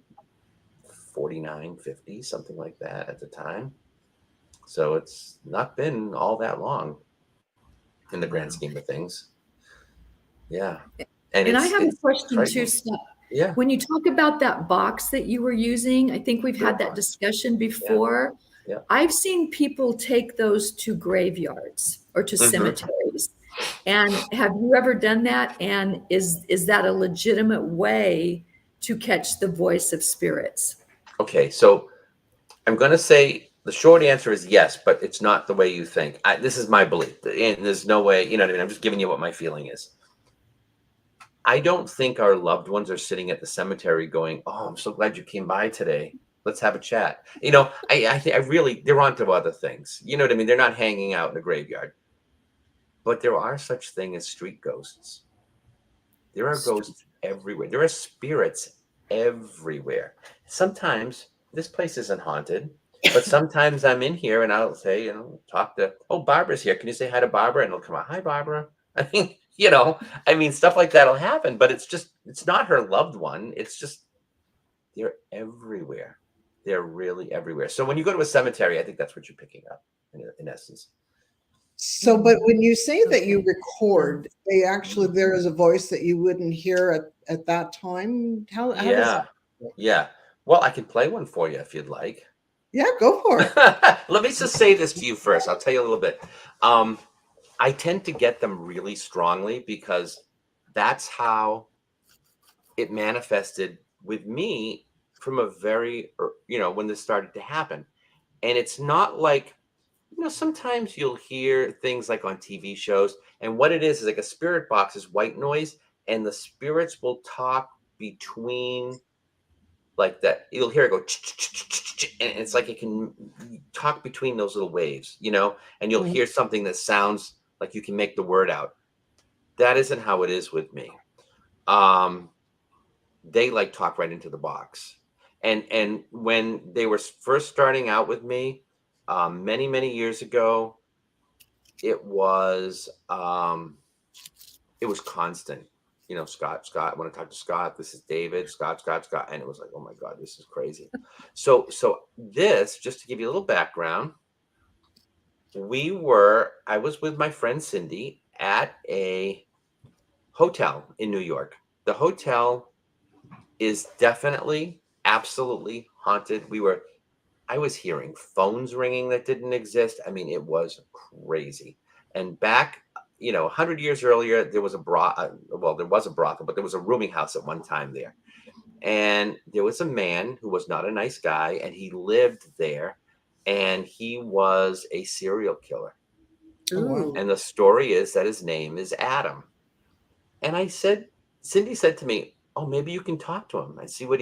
[SPEAKER 3] 49, 50, something like that at the time. So it's not been all that long in the grand scheme of things. Yeah.
[SPEAKER 2] And I have a question too, Scott.
[SPEAKER 3] Yeah.
[SPEAKER 2] When you talk about that box that you were using, I think we've had that discussion before.
[SPEAKER 3] Yeah.
[SPEAKER 2] I've seen people take those to graveyards or to cemeteries. And have you ever done that? And is that a legitimate way to catch the voice of spirits?
[SPEAKER 3] Okay, so I'm going to say the short answer is yes, but it's not the way you think. This is my belief, and there's no way, you know what I mean? I'm just giving you what my feeling is. I don't think our loved ones are sitting at the cemetery going, "Oh, I'm so glad you came by today. Let's have a chat." I really, they're onto other things. You know what I mean? They're not hanging out in a graveyard. But there are such things as street ghosts. There are ghosts everywhere. There are spirits everywhere. Sometimes this place isn't haunted, but sometimes I'm in here and I'll say, talk to, Barbara's here. Can you say hi to Barbara? And it'll come out, hi, Barbara. I mean, stuff like that'll happen, but it's not her loved one. It's just, they're everywhere. They're really everywhere. So when you go to a cemetery, I think that's what you're picking up in essence.
[SPEAKER 1] So, but when you say that you record, there is a voice that you wouldn't hear at that time. How does that work?
[SPEAKER 3] Yeah. Well, I can play one for you if you'd like.
[SPEAKER 1] Yeah, go for it.
[SPEAKER 3] Let me just say this to you first. I'll tell you a little bit. I tend to get them really strongly because that's how it manifested with me from a very, when this started to happen. And it's not like, sometimes you'll hear things like on TV shows, and what it is like a spirit box is white noise, and the spirits will talk between like that. You'll hear it go, and it's like it can talk between those little waves, and you'll hear something that sounds like you can make the word out. That isn't how it is with me. They like talk right into the box. And when they were first starting out with me, many, many years ago, it was constant. Scott, I want to talk to Scott. This is David, Scott. And it was like, oh my God, this is crazy. So this, just to give you a little background, I was with my friend Cindy at a hotel in New York. The hotel is definitely, absolutely haunted. I was hearing phones ringing that didn't exist. I mean, it was crazy. And back, 100 years earlier, there was a brothel, but there was a rooming house at one time there. And there was a man who was not a nice guy, and he lived there, and he was a serial killer.
[SPEAKER 2] Ooh.
[SPEAKER 3] And the story is that his name is Adam. And Cindy said to me, oh, maybe you can talk to him and see what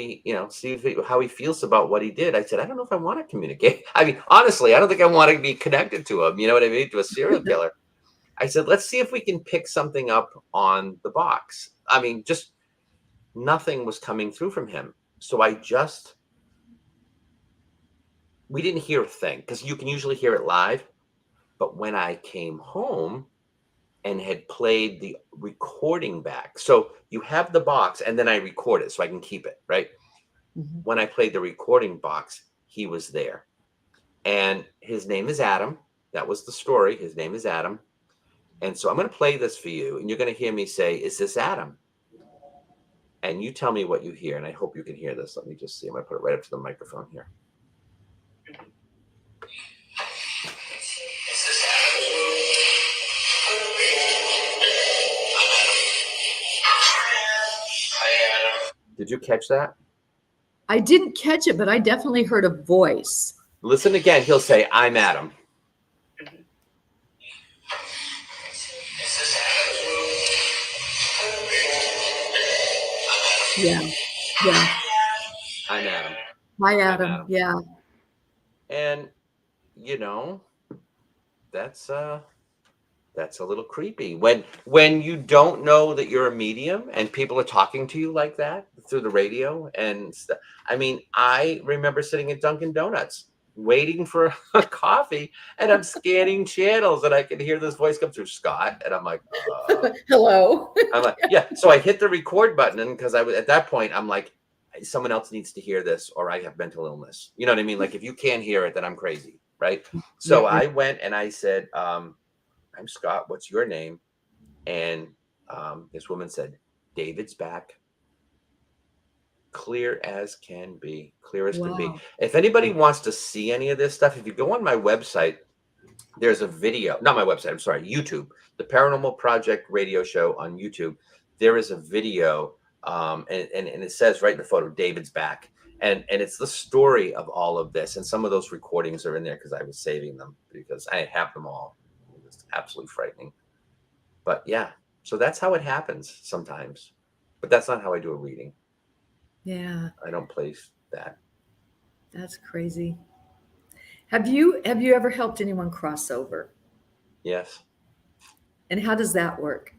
[SPEAKER 3] how he feels about what he did. I said, I don't know if I want to communicate. I mean, honestly, I don't think I want to be connected to him. You know what I mean? To a serial killer. I said, let's see if we can pick something up on the box. I mean, just nothing was coming through from him. So we didn't hear a thing because you can usually hear it live. But when I came home and had played the recording back. So you have the box and then I record it so I can keep it, right? Mm-hmm. When I played the recording box, he was there. And his name is Adam. That was the story. His name is Adam. And so I'm going to play this for you, and you're going to hear me say, is this Adam? And you tell me what you hear, and I hope you can hear this. Let me just see. I'm going to put it right up to the microphone here. Did you catch that?
[SPEAKER 2] I didn't catch it, but I definitely heard a voice.
[SPEAKER 3] Listen again. He'll say, I'm Adam.
[SPEAKER 2] Yeah. Yeah.
[SPEAKER 3] I'm Adam.
[SPEAKER 2] Hi, Adam. Yeah.
[SPEAKER 3] And, that's a little creepy when you don't know that you're a medium and people are talking to you like that through the radio and stuff. I mean, I remember sitting at Dunkin' Donuts waiting for a coffee, and I'm scanning channels, and I can hear this voice come through, Scott, and I'm like,
[SPEAKER 2] hello.
[SPEAKER 3] I'm like, yeah. So I hit the record button, and because I was at that point, I'm like, someone else needs to hear this, or I have mental illness. You know what I mean? Like, if you can't hear it, then I'm crazy, right? So I went and I said, I'm Scott. What's your name? And this woman said, David's back. Clear as can be. Clear as can be. If anybody wants to see any of this stuff, if you go on my website, there's a video. Not my website. I'm sorry. YouTube. The Paranormal Project radio show on YouTube. There is a video, and it says right in the photo, David's back. And it's the story of all of this. And some of those recordings are in there because I was saving them because I have them all. It's absolutely frightening. But yeah, so that's how it happens sometimes. But that's not how I do a reading.
[SPEAKER 2] Yeah.
[SPEAKER 3] I don't place that.
[SPEAKER 2] That's crazy. Have you ever helped anyone cross over?
[SPEAKER 3] Yes.
[SPEAKER 2] And how does that work?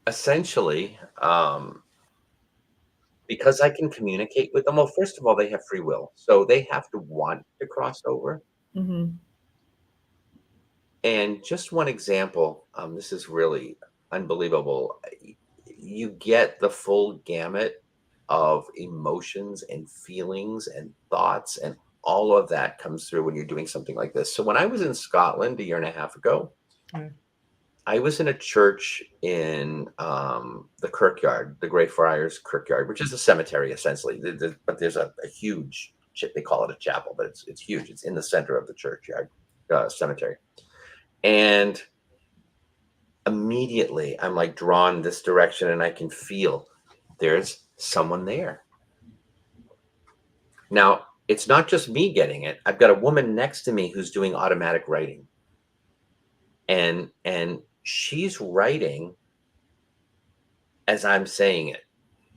[SPEAKER 3] Essentially, because I can communicate with them. Well, first of all, they have free will, so they have to want to cross over.
[SPEAKER 2] Mm-hmm.
[SPEAKER 3] And just one example, this is really unbelievable. You get the full gamut of emotions and feelings and thoughts, and all of that comes through when you're doing something like this. So when I was in Scotland a year and a half ago, I was in a church in the Kirkyard, the Greyfriars Kirkyard, which is a cemetery essentially. But there's a huge, they call it a chapel, but it's huge. It's in the center of the churchyard cemetery. And immediately I'm like drawn this direction, and I can feel there's someone there. Now, it's not just me getting it. I've got a woman next to me who's doing automatic writing. And she's writing as I'm saying it.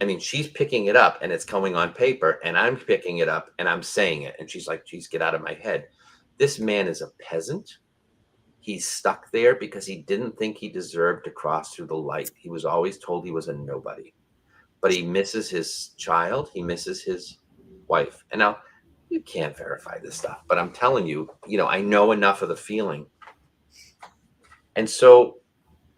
[SPEAKER 3] I mean, she's picking it up and it's coming on paper, and I'm picking it up and I'm saying it. And she's like, geez, get out of my head. This man is a peasant. He's stuck there because he didn't think he deserved to cross through the light. He was always told he was a nobody, but he misses his child. He misses his wife. And now you can't verify this stuff, but I'm telling you, I know enough of the feeling. And so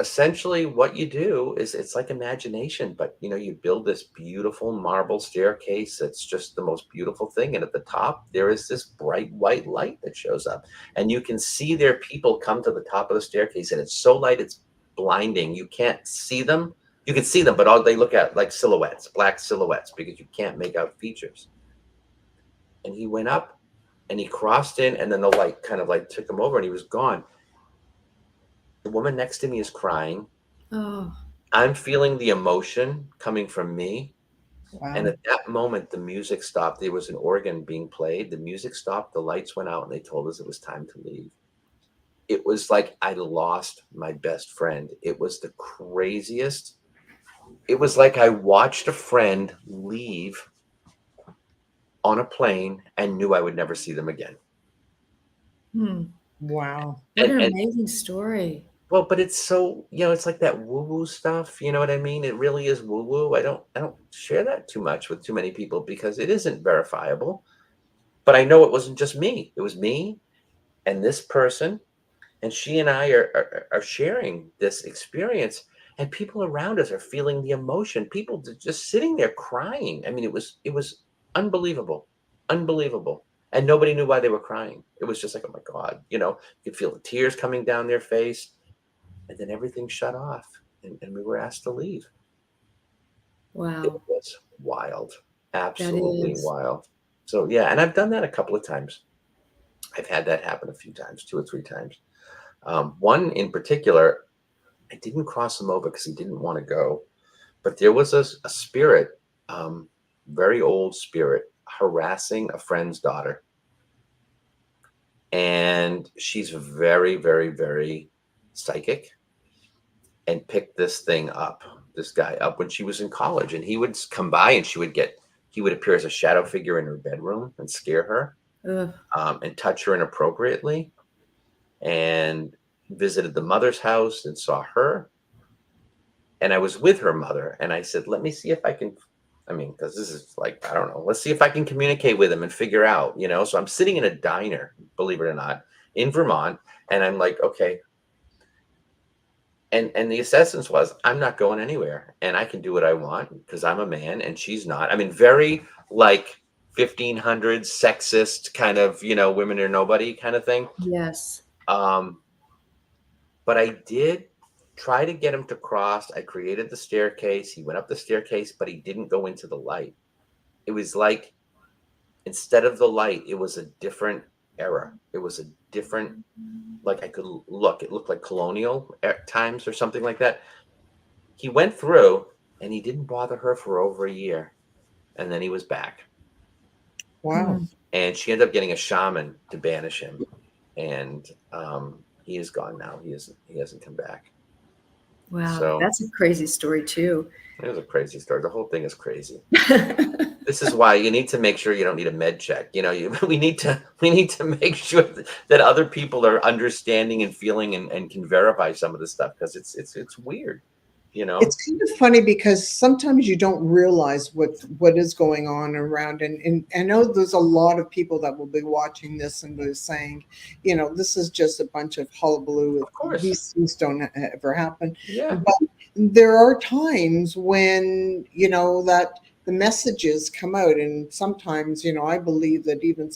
[SPEAKER 3] essentially what you do is it's like imagination, but you build this beautiful marble staircase that's just the most beautiful thing, and at the top there is this bright white light that shows up, and you can see their people come to the top of the staircase, and it's so light it's blinding. You can't see them. You can see them, but all they look at like silhouettes, black silhouettes, because you can't make out features. And he went up and he crossed in, and then the light kind of like took him over and he was gone. The woman next to me is crying.
[SPEAKER 2] Oh.
[SPEAKER 3] I'm feeling the emotion coming from me.
[SPEAKER 1] Wow.
[SPEAKER 3] And at that moment, the music stopped. There was an organ being played. The music stopped. The lights went out, and they told us it was time to leave. It was like I lost my best friend. It was the craziest. It was like I watched a friend leave on a plane and knew I would never see them again.
[SPEAKER 1] Wow.
[SPEAKER 2] What an amazing story.
[SPEAKER 3] Well, but it's so, it's like that woo-woo stuff. You know what I mean? It really is woo-woo. I don't share that too much with too many people because it isn't verifiable. But I know it wasn't just me. It was me and this person. And she and I are sharing this experience. And people around us are feeling the emotion. People just sitting there crying. I mean, it was unbelievable. Unbelievable. And nobody knew why they were crying. It was just like, oh my God, you could feel the tears coming down their face. And then everything shut off and we were asked to leave. It
[SPEAKER 2] Wow.
[SPEAKER 3] was wild.
[SPEAKER 2] That
[SPEAKER 3] Absolutely
[SPEAKER 2] is.
[SPEAKER 3] wild. So yeah, and I've done that a couple of times. I've had that happen a few times, 2 or 3 times. One in particular, I didn't cross him over because he didn't want to go. But there was a spirit, very old spirit, harassing a friend's daughter. And she's very, very, very psychic, and picked this guy up when she was in college. And he would come by and he would appear as a shadow figure in her bedroom and scare her,
[SPEAKER 2] Ugh.
[SPEAKER 3] and touch her inappropriately, and visited the mother's house and saw her. And I was with her mother, and I said, let me see if I can, because this is like, I don't know, let's see if I can communicate with him and figure out, So I'm sitting in a diner, believe it or not, in Vermont, and I'm like, okay. And the assessment was, I'm not going anywhere, and I can do what I want because I'm a man and she's not. Very like 1500s sexist kind of, women are nobody kind of thing.
[SPEAKER 2] Yes.
[SPEAKER 3] But I did try to get him to cross. I created the staircase. He went up the staircase, but he didn't go into the light. It was like, instead of the light, it was a different era. It was a different, like it looked like colonial times or something like that. He went through and he didn't bother her for over a year. And then he was back.
[SPEAKER 1] Wow.
[SPEAKER 3] And she ended up getting a shaman to banish him. And he is gone now. He hasn't come back.
[SPEAKER 2] Wow.
[SPEAKER 3] So
[SPEAKER 2] that's a crazy story too.
[SPEAKER 3] It was a crazy story. The whole thing is crazy. This is why you need to make sure you don't need a med check. We need to make sure that other people are understanding and feeling and can verify some of this stuff, because it's weird.
[SPEAKER 1] It's kind of funny because sometimes you don't realize what is going on around. And I know there's a lot of people that will be watching this and be saying, this is just a bunch of hullabaloo.
[SPEAKER 3] Of course.
[SPEAKER 1] These things don't ever happen.
[SPEAKER 3] Yeah.
[SPEAKER 1] But there are times when, that the messages come out. And sometimes, I believe that even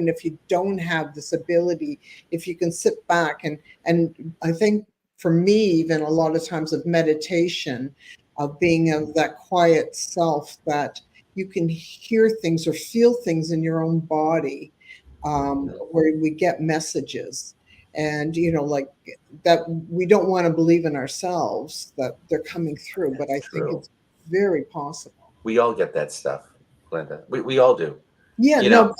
[SPEAKER 1] if you don't have this ability, if you can sit back and I think, for me, even a lot of times of meditation, of being of that quiet self, that you can hear things or feel things in your own body, where we get messages. And, like that, we don't want to believe in ourselves that they're coming through, but I think it's very possible.
[SPEAKER 3] We all get that stuff, Glenda. We all do.
[SPEAKER 1] Yeah, no,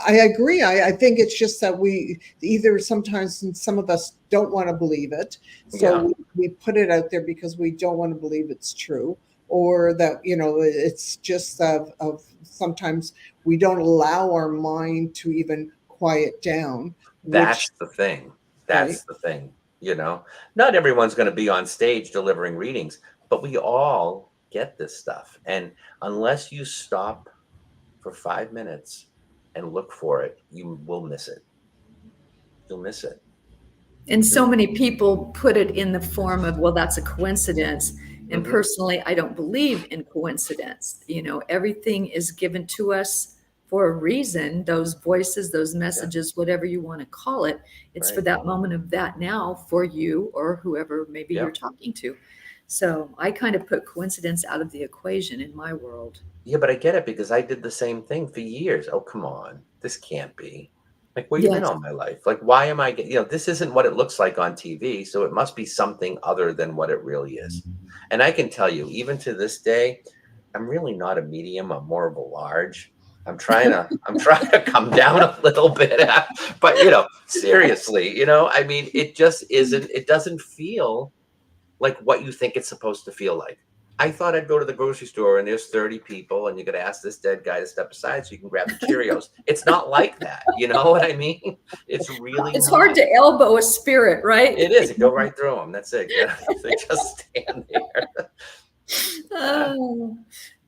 [SPEAKER 1] I agree. I think it's just that we either sometimes some of us don't want to believe it. So we put it out there because we don't want to believe it's true, or that, it's just of sometimes we don't allow our mind to even quiet down.
[SPEAKER 3] That's the thing. That's the thing. Not everyone's going to be on stage delivering readings, but we all get this stuff. And unless you stop for 5 minutes and look for it, you will miss it. You'll miss it.
[SPEAKER 2] And so many people put it in the form of, well, that's a coincidence. And personally, I don't believe in coincidence. Everything is given to us for a reason. Those voices, those messages, whatever you want to call it, it's for that moment of that now for you or whoever maybe you're talking to. So I kind of put coincidence out of the equation in my world.
[SPEAKER 3] Yeah, but I get it, because I did the same thing for years. Oh, come on. This can't be. Like, where you been all my life? Like, why am I getting, this isn't what it looks like on TV, so it must be something other than what it really is. And I can tell you, even to this day, I'm really not a medium. I'm more of a large. I'm trying to come down a little bit, but seriously, it just isn't, it doesn't feel like what you think it's supposed to feel like. I thought I'd go to the grocery store and there's 30 people and you're going to ask this dead guy to step aside so you can grab the Cheerios. It's not like that. You know what I mean? It's really
[SPEAKER 2] It's hard to elbow a spirit, right?
[SPEAKER 3] It is. You go right through them. That's it. They just stand there.
[SPEAKER 2] Oh,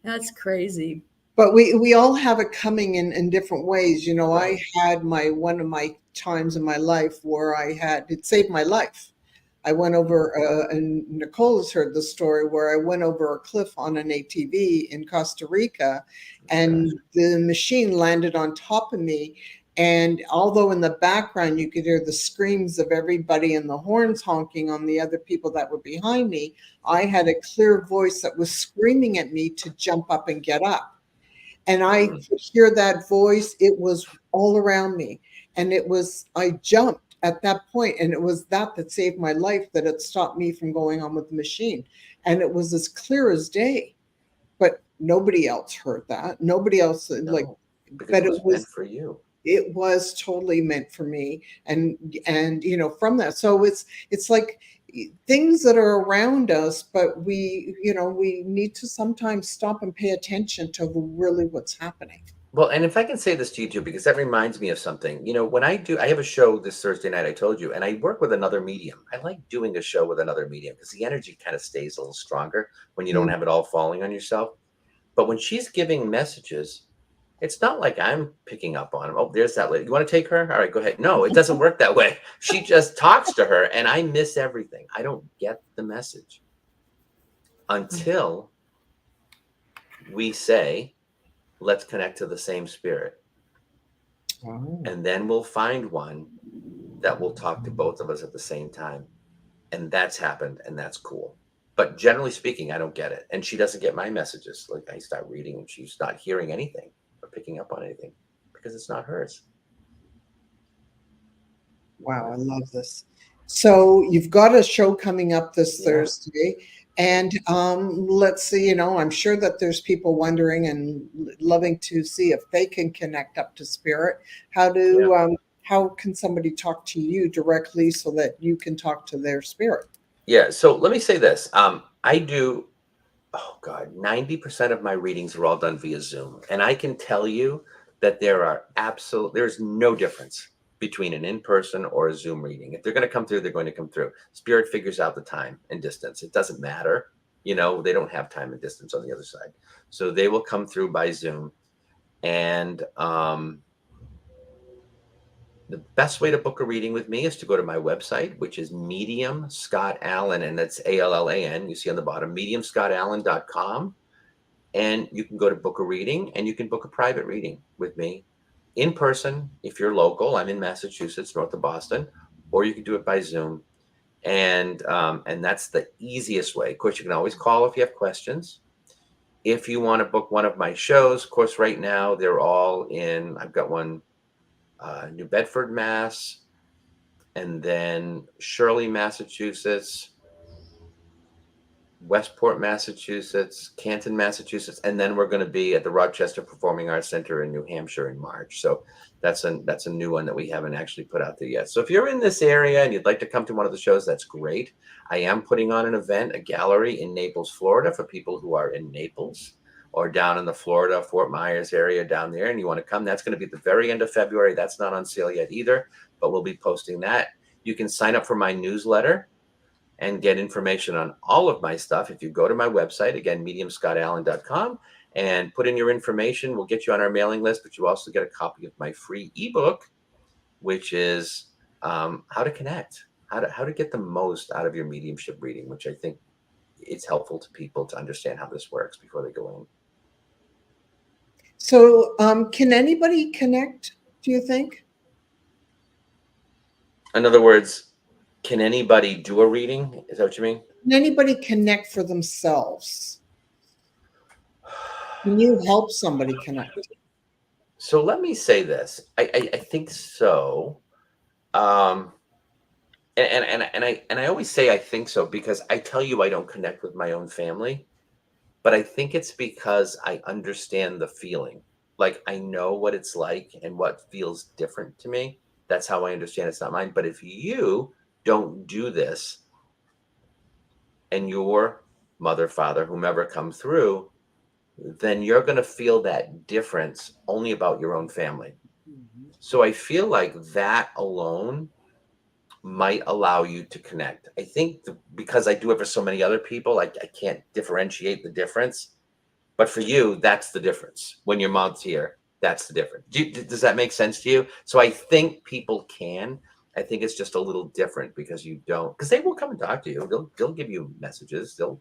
[SPEAKER 2] that's crazy.
[SPEAKER 1] But we all have it coming in different ways. I had one of my times in my life where it saved my life. I went over, and Nicole has heard the story where I went over a cliff on an ATV in Costa Rica, and the machine landed on top of me. And although in the background you could hear the screams of everybody and the horns honking on the other people that were behind me, I had a clear voice that was screaming at me to jump up and get up. And I could hear that voice. It was all around me. And I jumped at that point, and it was that saved my life, that it stopped me from going on with the machine. And it was as clear as day. But nobody else heard that. Nobody else,
[SPEAKER 3] No,
[SPEAKER 1] but
[SPEAKER 3] because it was meant for you.
[SPEAKER 1] It was totally meant for me. And from that, so it's like things that are around us, but we need to sometimes stop and pay attention to really what's happening.
[SPEAKER 3] Well, and if I can say this to you too, because that reminds me of something. When I have a show this Thursday night, I told you, and I work with another medium. I like doing a show with another medium because the energy kind of stays a little stronger when you don't have it all falling on yourself. But when she's giving messages, it's not like I'm picking up on them. Oh, there's that lady. You want to take her? All right, go ahead. No, it doesn't work that way. She just talks to her, and I miss everything. I don't get the message until we say, let's connect to the same spirit.
[SPEAKER 1] Oh.
[SPEAKER 3] And then we'll find one that will talk to both of us at the same time. And that's happened, and that's cool. But generally speaking, I don't get it. And she doesn't get my messages. Like, I start reading, and she's not hearing anything or picking up on anything because it's not hers.
[SPEAKER 1] Wow, I love this. So you've got a show coming up this Thursday. And let's see, I'm sure that there's people wondering and loving to see if they can connect up to spirit. How can somebody talk to you directly so that you can talk to their spirit?
[SPEAKER 3] Yeah. So let me say this. I do, 90% of my readings are all done via Zoom. And I can tell you that there's no difference between an in-person or a Zoom reading. If they're going to come through, they're going to come through. Spirit figures out the time and distance. It doesn't matter. They don't have time and distance on the other side. So they will come through by Zoom. And the best way to book a reading with me is to go to my website, which is Medium Scott Allan, and that's ALLAN. You see on the bottom, mediumscottallan.com. And you can go to book a reading, and you can book a private reading with me in person if you're local. I'm in Massachusetts, north of Boston, or you can do it by Zoom. And that's the easiest way. Of course, you can always call if you have questions. If you want to book one of my shows, of course, right now they're all in. I've got one New Bedford, Mass, and then Shirley, Massachusetts, Westport, Massachusetts, Canton, Massachusetts, and then we're going to be at the Rochester Performing Arts Center in New Hampshire in March. So that's a new one that we haven't actually put out there yet. So if you're in this area and you'd like to come to one of the shows, that's great. I am putting on an event, a gallery in Naples, Florida, for people who are in Naples or down in the Florida, Fort Myers area down there, and you want to come. That's going to be at the very end of February. That's not on sale yet either, but we'll be posting that. You can sign up for my newsletter and get information on all of my stuff if you go to my website, again, mediumscottallan.com, and put in your information. We'll get you on our mailing list, but you also get a copy of my free ebook, which is how to connect, how to get the most out of your mediumship reading, which I think it's helpful to people to understand how this works before they go in.
[SPEAKER 1] So can anybody connect, do you think?
[SPEAKER 3] In other words, can anybody do a reading? Is that what you mean?
[SPEAKER 1] Can anybody connect for themselves? Can you help somebody connect?
[SPEAKER 3] So let me say this. I think so. And I always say I think so because I tell you I don't connect with my own family, but I think it's because I understand the feeling. Like I know what it's like and what feels different to me. That's how I understand it's not mine. But if you don't do this and your mother, father, whomever come through, then you're going to feel that difference only about your own family. So I feel like that alone might allow you to connect. I think because I do it for so many other people, I can't differentiate the difference. But for you, that's the difference. When your mom's here, that's the difference. Does that make sense to you? So I think people can. I think it's just a little different because you don't, because they will come and talk to you. They'll give you messages. They'll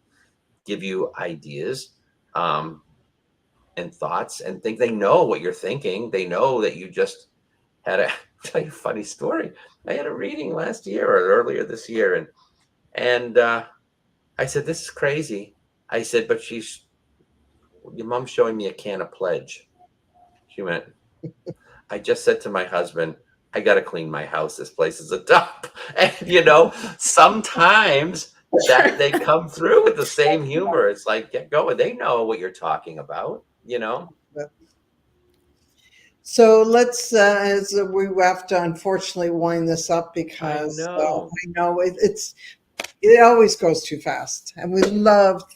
[SPEAKER 3] give you ideas, and thoughts and think they know what you're thinking. They know that you just had a tell you a funny story. I had a reading last year or earlier this year, and I said, "This is crazy." I said, "But your mom's showing me a can of Pledge." She went, "I just said to my husband, I got to clean my house. This place is a dump." And sometimes that they come through with the same humor. It's like, get going. They know what you're talking about.
[SPEAKER 1] So let's, as we have to unfortunately wind this up
[SPEAKER 3] I
[SPEAKER 1] because
[SPEAKER 3] know.
[SPEAKER 1] I know it always goes too fast. And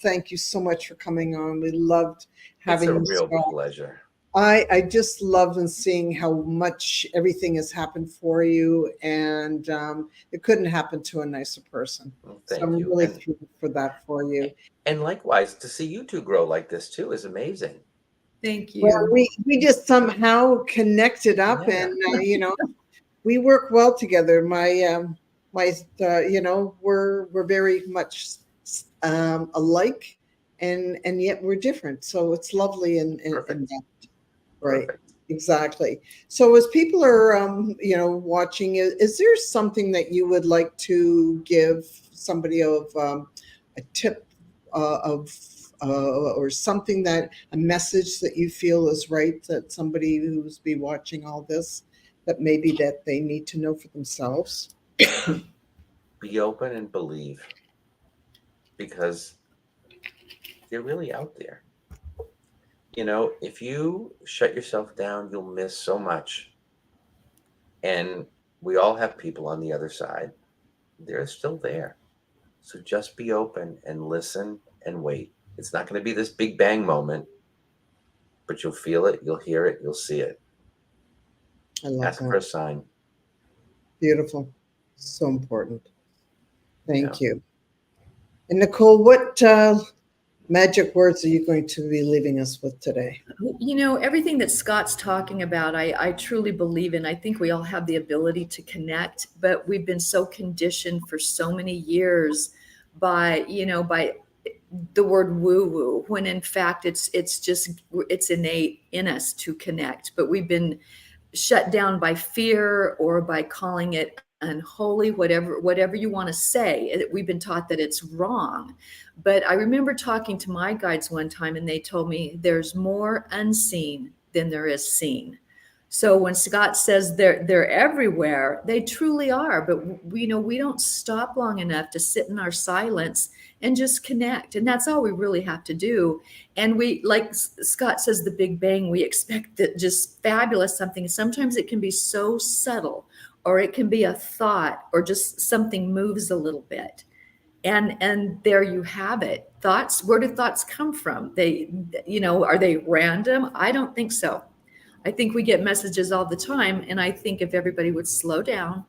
[SPEAKER 1] thank you so much for coming on. We loved
[SPEAKER 3] It's a
[SPEAKER 1] having you,
[SPEAKER 3] real
[SPEAKER 1] Scott.
[SPEAKER 3] pleasure.
[SPEAKER 1] I just love and seeing how much everything has happened for you, and it couldn't happen to a nicer person.
[SPEAKER 3] Well,
[SPEAKER 1] So
[SPEAKER 3] thank
[SPEAKER 1] I'm
[SPEAKER 3] you.
[SPEAKER 1] really thrilled for that for you.
[SPEAKER 3] And likewise, to see you two grow like this too is amazing.
[SPEAKER 2] Thank
[SPEAKER 1] Well,
[SPEAKER 2] you.
[SPEAKER 1] we just somehow connected up,
[SPEAKER 3] Yeah.
[SPEAKER 1] and we work well together. We're very much alike, and yet we're different. So it's lovely in
[SPEAKER 3] Perfect.
[SPEAKER 1] that. Right.
[SPEAKER 3] Perfect.
[SPEAKER 1] Exactly. So as people are, watching, is there something that you would like to give somebody of a tip or something a message that you feel is right that somebody who's be watching all this that maybe that they need to know for themselves?
[SPEAKER 3] Be open and believe because they're really out there. If you shut yourself down, you'll miss so much. And we all have people on the other side. They're still there. So just be open and listen and wait. It's not going to be this big bang moment, but you'll feel it, you'll hear it, you'll see it.
[SPEAKER 1] I love
[SPEAKER 3] Ask for a
[SPEAKER 1] that.
[SPEAKER 3] sign.
[SPEAKER 1] Beautiful. So important. Thank
[SPEAKER 3] Yeah.
[SPEAKER 1] you. And Nicole, what magic words are you going to be leaving us with today?
[SPEAKER 2] Everything that Scott's talking about, I truly believe in. I think we all have the ability to connect, but we've been so conditioned for so many years by the word woo woo, when in fact it's innate in us to connect, but we've been shut down by fear or by calling it unholy, whatever you want to say. We've been taught that it's wrong. But I remember talking to my guides one time, and they told me there's more unseen than there is seen. So when Scott says they're everywhere, they truly are. But we don't stop long enough to sit in our silence and just connect, and that's all we really have to do. And we, like Scott says, the big bang, we expect that just fabulous something. Sometimes it can be so subtle, or it can be a thought, or just something moves a little bit, and there you have it. Thoughts, where do thoughts come from? Are they random? I don't think so. I think we get messages all the time, and I think if everybody would slow down,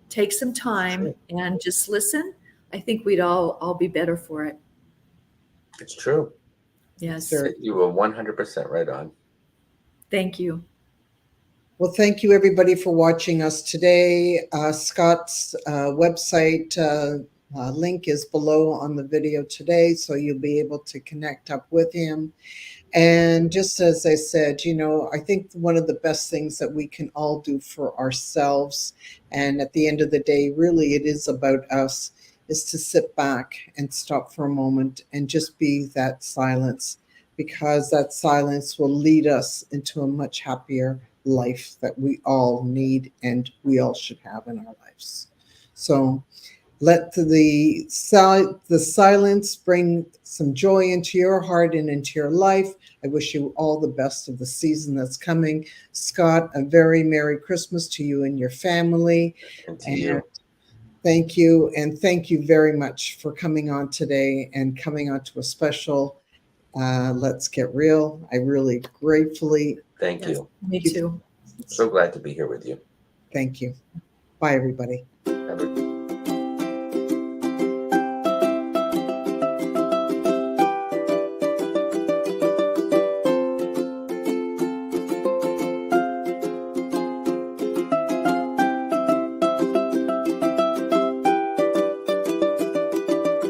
[SPEAKER 2] take some time, and just listen, I think we'd all be better for it.
[SPEAKER 3] It's true.
[SPEAKER 2] Yes.
[SPEAKER 1] Sure.
[SPEAKER 3] You were 100% right on.
[SPEAKER 2] Thank you.
[SPEAKER 1] Well, thank you everybody for watching us today. Scott's website link is below on the video today, so you'll be able to connect up with him. And just as I said, I think one of the best things that we can all do for ourselves, and at the end of the day, really it is about us, is to sit back and stop for a moment and just be that silence, because that silence will lead us into a much happier life that we all need and we all should have in our lives. So let the silence bring some joy into your heart and into your life. I wish you all the best of the season that's coming. Scott, a very Merry Christmas to you and your family.
[SPEAKER 3] And to you.
[SPEAKER 1] Thank you. And thank you very much for coming on today and coming on to a special Let's Get Real. I really gratefully.
[SPEAKER 3] Thank you.
[SPEAKER 2] Me too.
[SPEAKER 3] So glad to be here with you.
[SPEAKER 1] Thank you. Bye, everybody.